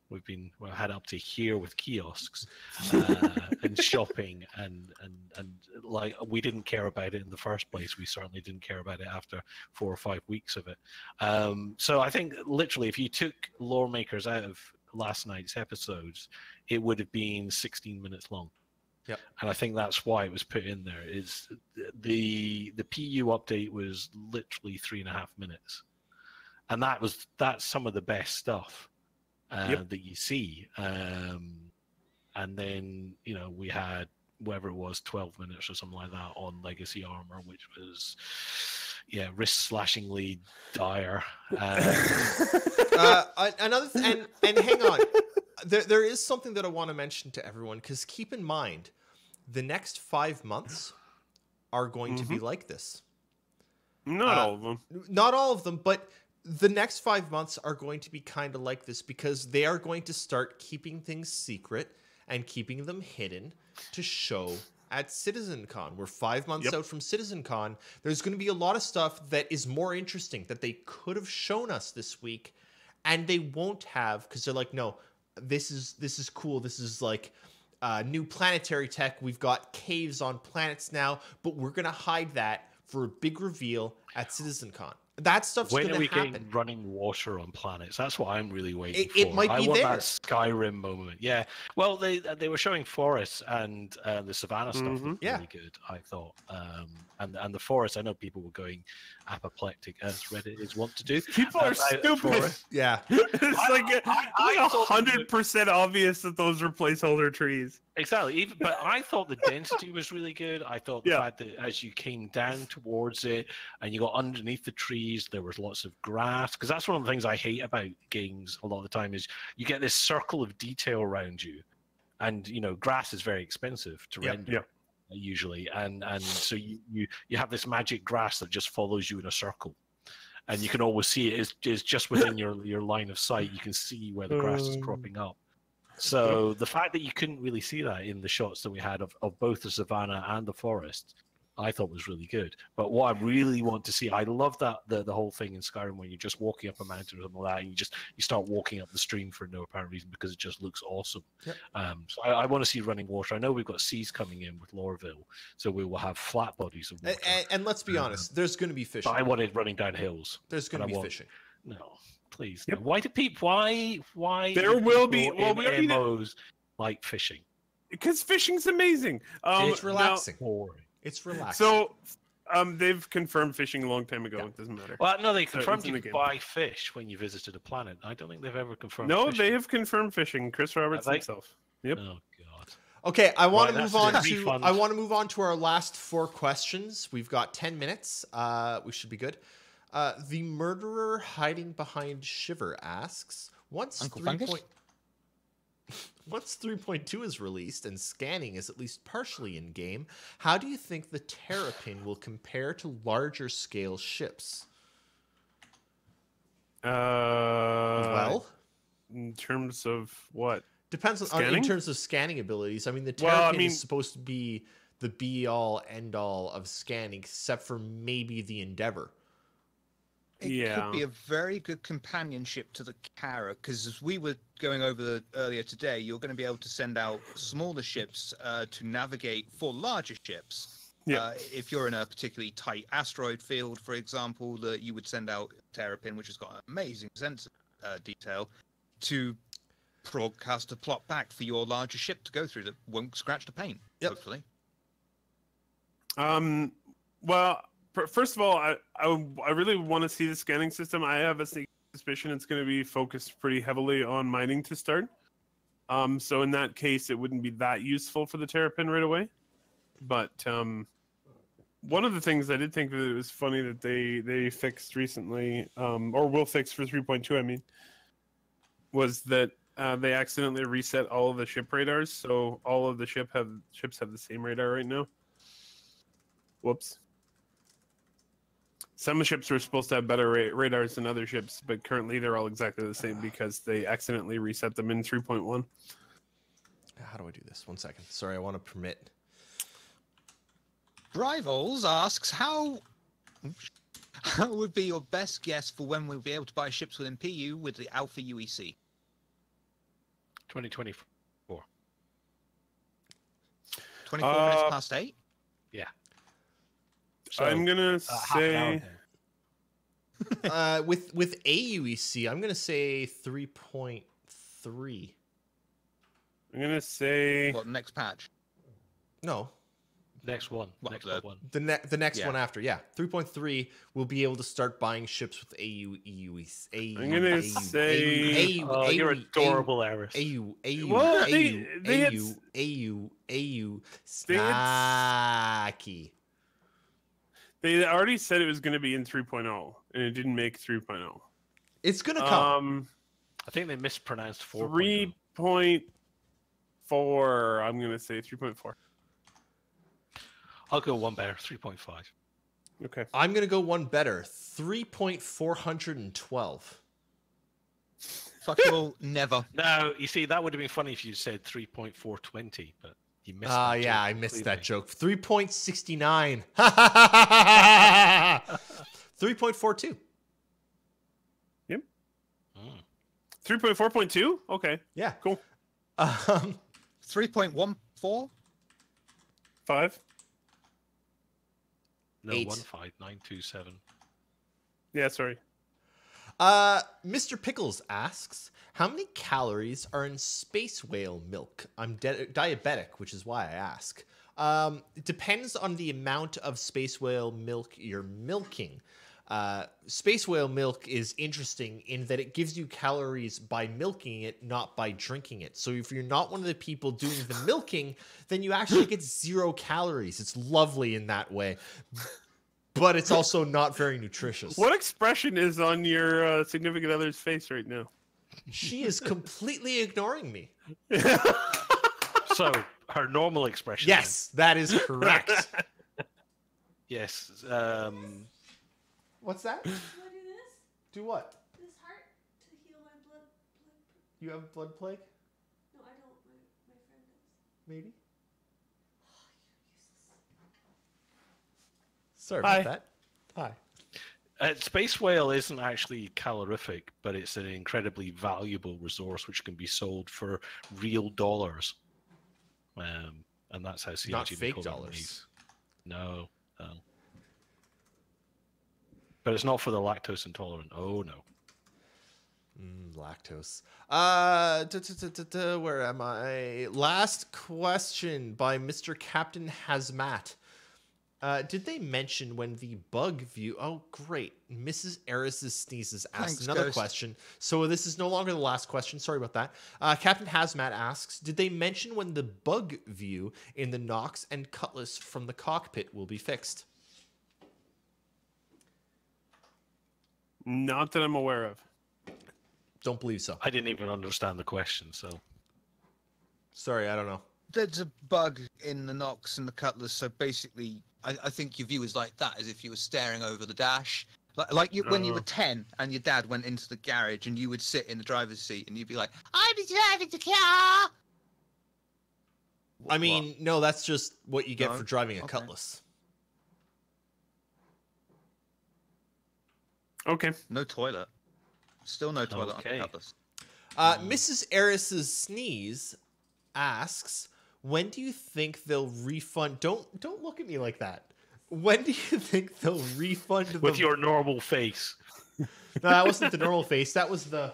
we've had up to here with kiosks and shopping, and like we didn't care about it in the first place. We certainly didn't care about it after 4 or 5 weeks of it. So I think literally, if you took Lore Makers out of last night's episodes, it would have been 16 minutes long.
Yep.
And I think that's why it was put in there. Is the PU update was literally 3.5 minutes, and that's some of the best stuff that you see. And then we had whatever it was, 12 minutes or something like that on Legacy Armor, which was wrist-slashingly dire.
And hang on, there is something that I want to mention to everyone, because keep in mind, the next 5 months are going to be like this.
Not all of them.
Not all of them, but the next 5 months are going to be kind of like this because they are going to start keeping things secret and keeping them hidden to show at CitizenCon. We're 5 months out from CitizenCon. There's going to be a lot of stuff that is more interesting that they could have shown us this week, and they won't have because they're like, no, this is cool. This is like new planetary tech. We've got caves on planets now, but we're going to hide that for a big reveal at CitizenCon. That stuff's going to happen.
When are we getting running water on planets? That's what I'm really waiting for.
It might be
I want
there.
that Skyrim moment. Yeah. Well, they were showing forests and the savannah stuff looked really good, I thought. And the forest, I know people were going apoplectic, as Reddit is wont to do.
People are stupid.
Yeah.
It's like 100% obvious that those are placeholder trees.
Exactly. But I thought the density was really good. I thought the fact that as you came down towards it and you got underneath the trees, there was lots of grass. Because that's one of the things I hate about games a lot of the time is you get this circle of detail around you. And, you know, grass is very expensive to render usually. And so you have this magic grass that just follows you in a circle. And you can always see it is just within your line of sight. You can see where the grass is cropping up. So the fact that you couldn't really see that in the shots that we had of both the savannah and the forest, I thought was really good. But what I really want to see, I love that the whole thing in Skyrim when you're just walking up a mountain or something like that, and you start walking up the stream for no apparent reason because it just looks awesome.
Yep.
So I want to see running water. I know we've got seas coming in with Lorville, so we will have flat bodies of water.
And let's be honest, there's going to be fishing.
But I wanted running down hills.
There's going to be fishing.
No. Please. No. Why do people? Why?
There will be. Well, we already
MMOs like fishing
because fishing's amazing.
It's relaxing.
Boring.
It's relaxing.
So, they've confirmed fishing a long time ago. It doesn't matter.
Well, no, they confirmed
it's in
you
the
could
game.
buy fish when you visited a planet. I don't think they've ever confirmed.
No,
fishing.
they have confirmed fishing. Chris Roberts
Have they?
himself. Yep.
Oh God.
Okay, I want
Right,
to move
that's
on
a
to
refund.
I want to move on to our last 4 questions. We've got 10 minutes. We should be good. The murderer hiding behind Shiver asks, once
Uncle
3.
Fungus?
Once 3.2 is released and scanning is at least partially in game, how do you think the Terrapin will compare to larger scale ships? Well,
in terms of what?
depends on in
Scanning?
terms of scanning abilities. I mean, the
Well, I
Terrapin
mean-
is supposed to be the be all end all of scanning, except for maybe the Endeavor.
It
Yeah.
could be a very good companionship to the Kara, because as we were going over earlier today, you're going to be able to send out smaller ships to navigate for larger ships.
Yeah.
If you're in a particularly tight asteroid field, for example, that you would send out Terrapin, which has got an amazing sensor detail, to broadcast a plot back for your larger ship to go through that won't scratch the paint,
Yep.
hopefully.
Well, first of all, I really want to see the scanning system. I have a sneaky suspicion it's going to be focused pretty heavily on mining to start. So in that case, it wouldn't be that useful for the Terrapin right away. But one of the things I did think that it was funny that they fixed recently, or will fix for 3.2, I mean, was that they accidentally reset all of the ship radars, so all of the ships have the same radar right now. Whoops. Some ships were supposed to have better radars than other ships, but currently they're all exactly the same because they accidentally reset them in 3.1.
How do I do this? 1 second. Sorry, I want to permit.
Drivols asks, how would be your best guess for when we'll be able to buy ships within PU with the Alpha UEC?
2024.
24 minutes past 8?
Yeah. So,
I'm gonna
half an hour
say
then.
With AUEC, I'm gonna say 3.3.
I'm gonna say
What, next patch?
No,
Next one.
What,
Next
the-
one.
the next
Yeah.
one after. Yeah, 3.3. We'll be able to start buying ships with AUEC.
I'm gonna say-
Oh, you're adorable, Eris.
AU
Well, they had-
Snacky.
they already said it was gonna be in 3.0, and it didn't make 3.0.
It's gonna come.
I think they mispronounced 4.0.
3.4. I'm gonna say 3.4.
I'll go one better, 3.5.
Okay.
I'm going to go one better. 3.412.
Fuck you all, never.
Now, you see, that would have been funny if you said 3.420, but you missed
Ah,
that.
yeah,
joke
I missed that
completely.
joke. 3.69. 3.42.
Yep.
Mm.
3.4.2. Okay.
Yeah.
Cool.
3.14?
5.
No,
8.
15927.
Yeah. Sorry.
Mr. Pickles asks, how many calories are in space whale milk? I'm diabetic, which is why I ask. It depends on the amount of space whale milk you're milking. Space whale milk is interesting in that it gives you calories by milking it, not by drinking it. So if you're not one of the people doing the milking, then you actually get 0 calories. It's lovely in that way. But it's also not very nutritious.
What expression is on your significant other's face right now?
She is completely ignoring me.
So, her normal expression.
Yes, that is correct.
Yes.
What's that?
Do I do this?
Do what?
This heart to heal my blood.
You have blood plague?
No, I don't. My friend does.
Maybe? Sorry
Hi.
about that. Hi.
Space whale isn't actually calorific, but it's an incredibly valuable resource which can be sold for real dollars. And that's how CIG
Not fake
make all their
dollars.
money. No, no. But it's not for the lactose intolerant. Oh, no.
Lactose. Where am I? Last question by Mr. Captain Hazmat. Did they mention when the bug view? Oh, great. Mrs. Eris's sneezes asked
Thanks,
another
Ghost.
question. So this is no longer the last question. Sorry about that. Captain Hazmat asks, did they mention when the bug view in the Nox and Cutlass from the cockpit will be fixed?
Not that I'm aware of.
Don't believe so.
I didn't even understand the question, so.
Sorry, I don't know.
There's a bug in the Nox and the Cutlass, so basically, I think your view is like that, as if you were staring over the dash. Like when you were 10 and your dad went into the garage and you would sit in the driver's seat and you'd be like, I'm driving the car!
I mean, no, that's just what you get
No?
for driving a
Okay.
Cutlass.
Okay.
No toilet. Still no toilet on
Okay.
the Cutlass.
Mrs. Eris's sneeze asks, when do you think they'll refund? Don't look at me like that. When do you think they'll refund the?
With your normal face.
No, that wasn't the normal face. That was the.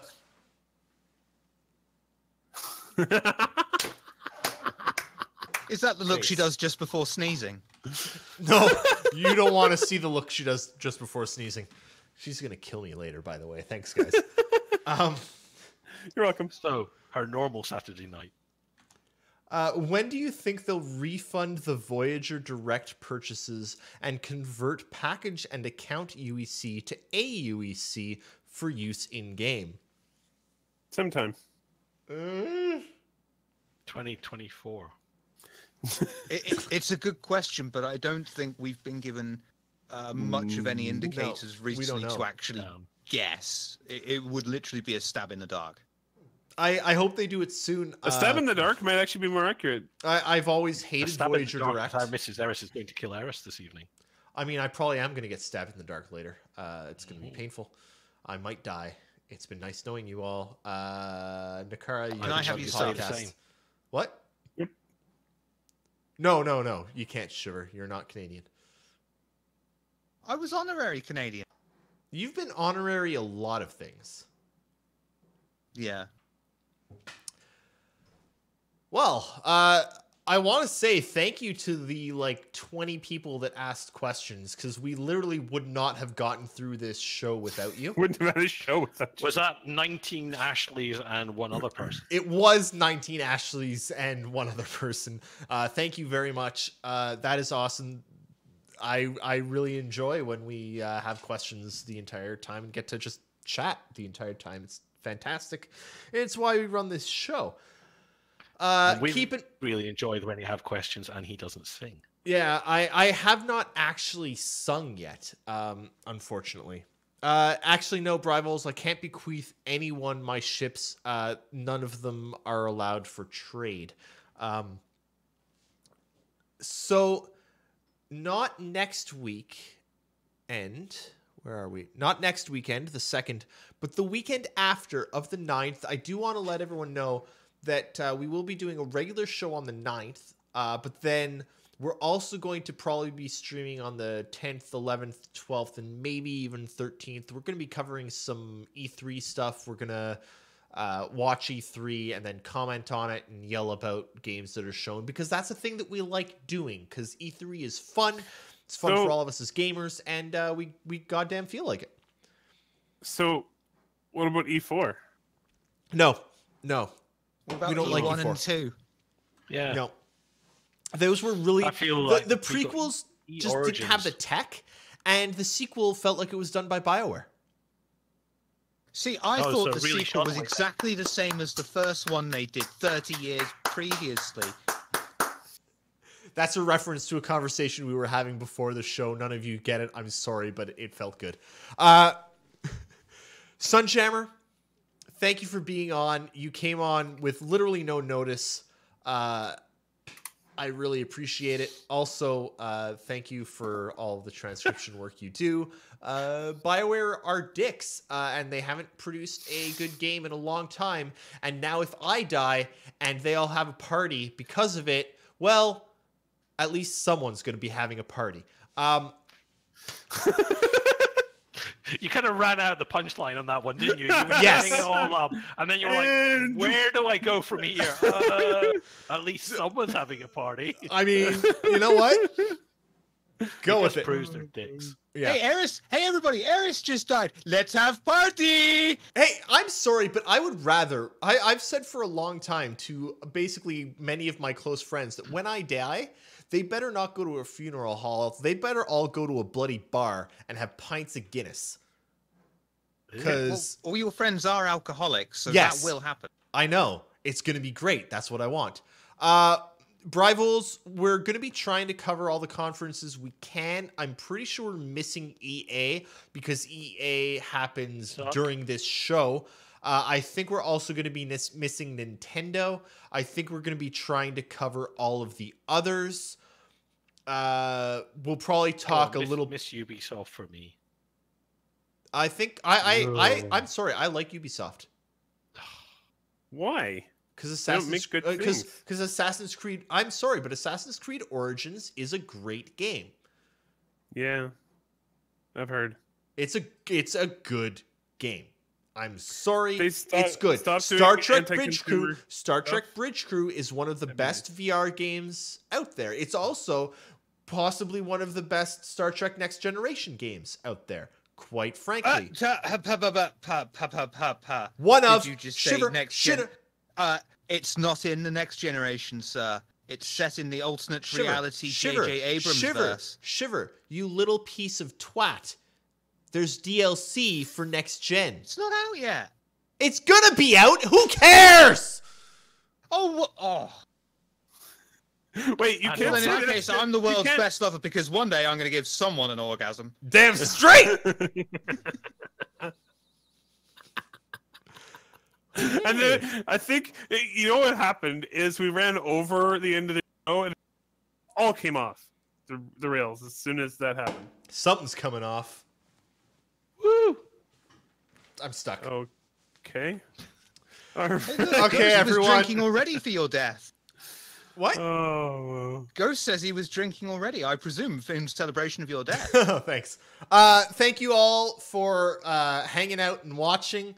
Is that the look she
Face.
does just before sneezing?
No, you don't want to see the look she does just before sneezing. She's gonna kill me later, by the way. Thanks, guys.
You're welcome.
So, her normal Saturday night.
When do you think they'll refund the Voyager Direct purchases and convert package and account UEC to AUEC for use in game?
Sometime.
2024.
It's a good question, but I don't think we've been given much of any indicators
we don't
recently
know.
to actually guess. It would literally be a stab in the dark.
I hope they do it soon.
A stab in the dark might actually be more accurate.
I've always
A
hated
stab in the
Voyager
dark
Direct.
is how Mrs. Eris is going to kill Eris this evening.
I mean, I probably am going to get stabbed in the dark later. It's going to be painful. I might die. It's been nice knowing you all. Nakara, you
Can I have you say
the same?
What?
Yep.
No. You can't shiver. You're not Canadian.
I was honorary Canadian.
You've been honorary a lot of things.
Yeah.
Well, I want to say thank you to the 20 people that asked questions, because we literally would not have gotten through this show without you.
Wouldn't have had a show without you.
Was that 19 Ashleys and one other person?
It was 19 Ashleys and one other person. Thank you very much. That is awesome. I really enjoy when we have questions the entire time and get to just chat the entire time. It's fantastic. It's why we run this show.
And we
Keep it.
really enjoyed when you have questions and he doesn't sing.
Yeah, I have not actually sung yet, unfortunately. Actually, no, Brivals, I can't bequeath anyone my ships. None of them are allowed for trade. So, not next week end. Where are we? Not next weekend, the 2nd, but the weekend after of the 9th. I do want to let everyone know that we will be doing a regular show on the 9th, but then we're also going to probably be streaming on the 10th, 11th, 12th, and maybe even 13th. We're going to be covering some E3 stuff. We're going to watch E3 and then comment on it and yell about games that are shown, because that's a thing that we like doing, because E3 is fun. It's fun for all of us as gamers, and we goddamn feel like it.
So, what about E4?
No.
What about
We don't like
E1
E4.
and 2?
Yeah.
No. Those were really...
I feel like
the
we got
prequels
E
just didn't have the
Origins.
tech, and the sequel felt like it was done by BioWare.
See, I
Oh,
thought
so
the
really
sequel
shot
was
like that.
exactly the same as the first one they did 30 years previously.
That's a reference to a conversation we were having before the show. None of you get it. I'm sorry, but it felt good. Sunjammer, thank you for being on. You came on with literally no notice. I really appreciate it. Also, thank you for all the transcription work you do. BioWare are dicks, and they haven't produced a good game in a long time. And now if I die and they all have a party because of it, well, at least someone's going to be having a party.
You kind of ran out of the punchline on that one, didn't you? You were
Yes.
setting it all up, and then you were like,
And-
"Where do I go from here?" At least someone's having a party.
I mean, you know what? Go
It
with
just
it.
proves they're dicks.
Yeah.
Hey, Eris! Hey, everybody! Eris just died. Let's have party!
Hey, I'm sorry, but I would rather. I've said for a long time to basically many of my close friends that when I die, they better not go to a funeral hall. They better all go to a bloody bar and have pints of Guinness.
Well,
Because
all your friends are alcoholics, so
Yes.
that will happen.
I know it's going to be great. That's what I want. Brivals, we're going to be trying to cover all the conferences we can. I'm pretty sure we're missing EA because EA happens
Suck.
during this show. I think we're also going to be missing Nintendo. I think we're going to be trying to cover all of the others. We'll probably talk a little.
Miss Ubisoft for me.
I think I'm sorry. I like Ubisoft.
Why?
Because
They don't make good things.
because Assassin's Creed. I'm sorry, but Assassin's Creed Origins is a great game.
Yeah, I've heard.
It's a good game. I'm sorry,
They
it's good.
stop doing
Star Trek Bridge Crew.
anti-consumer
Star
stuff.
Trek Bridge Crew is one of the best VR games out there. It's also possibly one of the best Star Trek Next Generation games out there. Quite frankly, one
Did
of
you just say
shiver,
next
shiver,
gen? It's not in the next generation, sir. It's set in the alternate
Shiver,
reality
shiver,
J.J. Abrams
shiver,
verse.
shiver, you little piece of twat. There's DLC for next gen.
It's not out yet.
It's gonna be out. Who cares?
Oh.
Wait, you
I
can't
Well, in
say
that case, I'm the
you
world's
can't-
best lover because one day I'm going to give someone an orgasm.
Damn straight.
And then I think you know what happened is we ran over the end of the show and it all came off the rails as soon as that happened.
Something's coming off.
Woo!
I'm stuck.
Okay. All right.
Okay,
Ghost
everyone.
was drinking already for your death.
What?
Oh.
Ghost says he was drinking already. I presume in celebration of your death.
Thanks. Thank you all for hanging out and watching.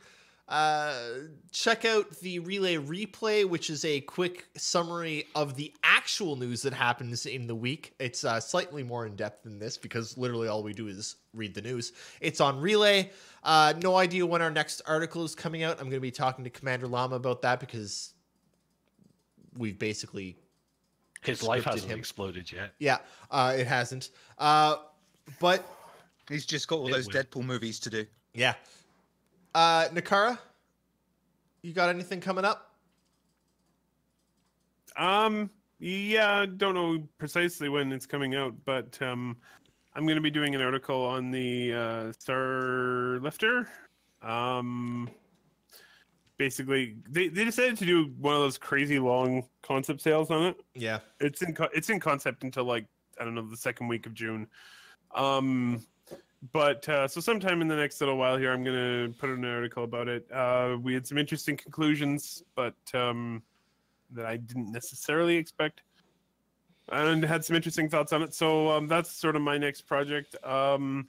Check out the Relay Replay, which is a quick summary of the actual news that happens in the week. It's slightly more in depth than this because literally all we do is read the news. It's on Relay. No idea when our next article is coming out. I'm going to be talking to Commander Llama about that because we've basically
His life
scripted
hasn't
him.
exploded yet.
Yeah, it hasn't. But
He's just got all
It
those
will.
Deadpool movies to do.
yeah. Nakara, you got anything coming up?
Yeah, don't know precisely when it's coming out, but I'm going to be doing an article on the Star Lifter. Basically, they decided to do one of those crazy long concept sales on it.
Yeah.
It's in concept until like I don't know the second week of June. But so sometime in the next little while here, I'm gonna put an article about it. We had some interesting conclusions, but that I didn't necessarily expect, and had some interesting thoughts on it. So that's sort of my next project. And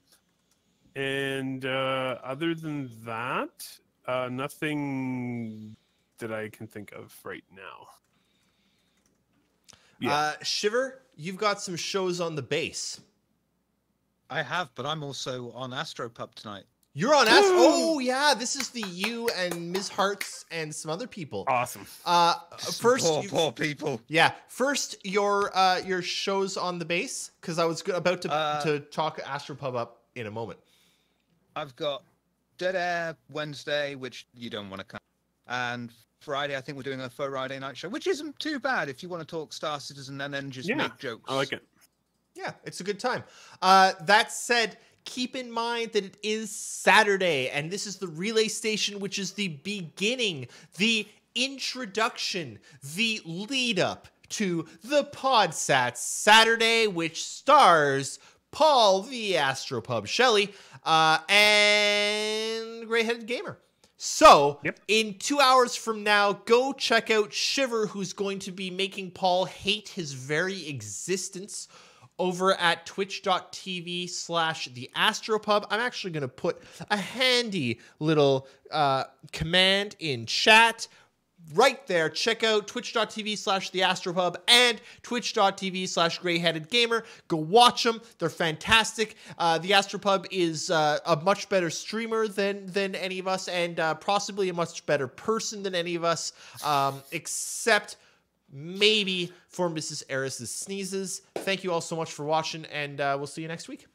other than that, nothing that I can think of right now. Yeah.
Shiver, you've got some shows on the base.
I have, but I'm also on Astropub tonight.
You're on Astro. Oh yeah, this is the you and Ms. Hearts and some other people.
Awesome.
First,
Poor people.
yeah. First, your shows on the base, because I was about to talk Astropub up in a moment.
I've got Dead Air Wednesday, which you don't want to come, and Friday I think we're doing a Friday night show, which isn't too bad if you want to talk Star Citizen and then just make jokes.
I like it.
Yeah, it's a good time. That said, keep in mind that it is Saturday, and this is the Relay Station, which is the beginning, the introduction, the lead up to the Podsats Saturday, which stars Paul the Astropub Shelley and Grey-Headed Gamer. So, in 2 hours from now, go check out Shiver, who's going to be making Paul hate his very existence over at twitch.tv/theastropub. I'm actually going to put a handy little command in chat right there. Check out twitch.tv/theastropub and twitch.tv/greyheaded gamer. Go watch them. They're fantastic. The Astropub is a much better streamer than any of us, and possibly a much better person than any of us, except maybe for Mrs. Eris's sneezes. Thank you all so much for watching, and we'll see you next week.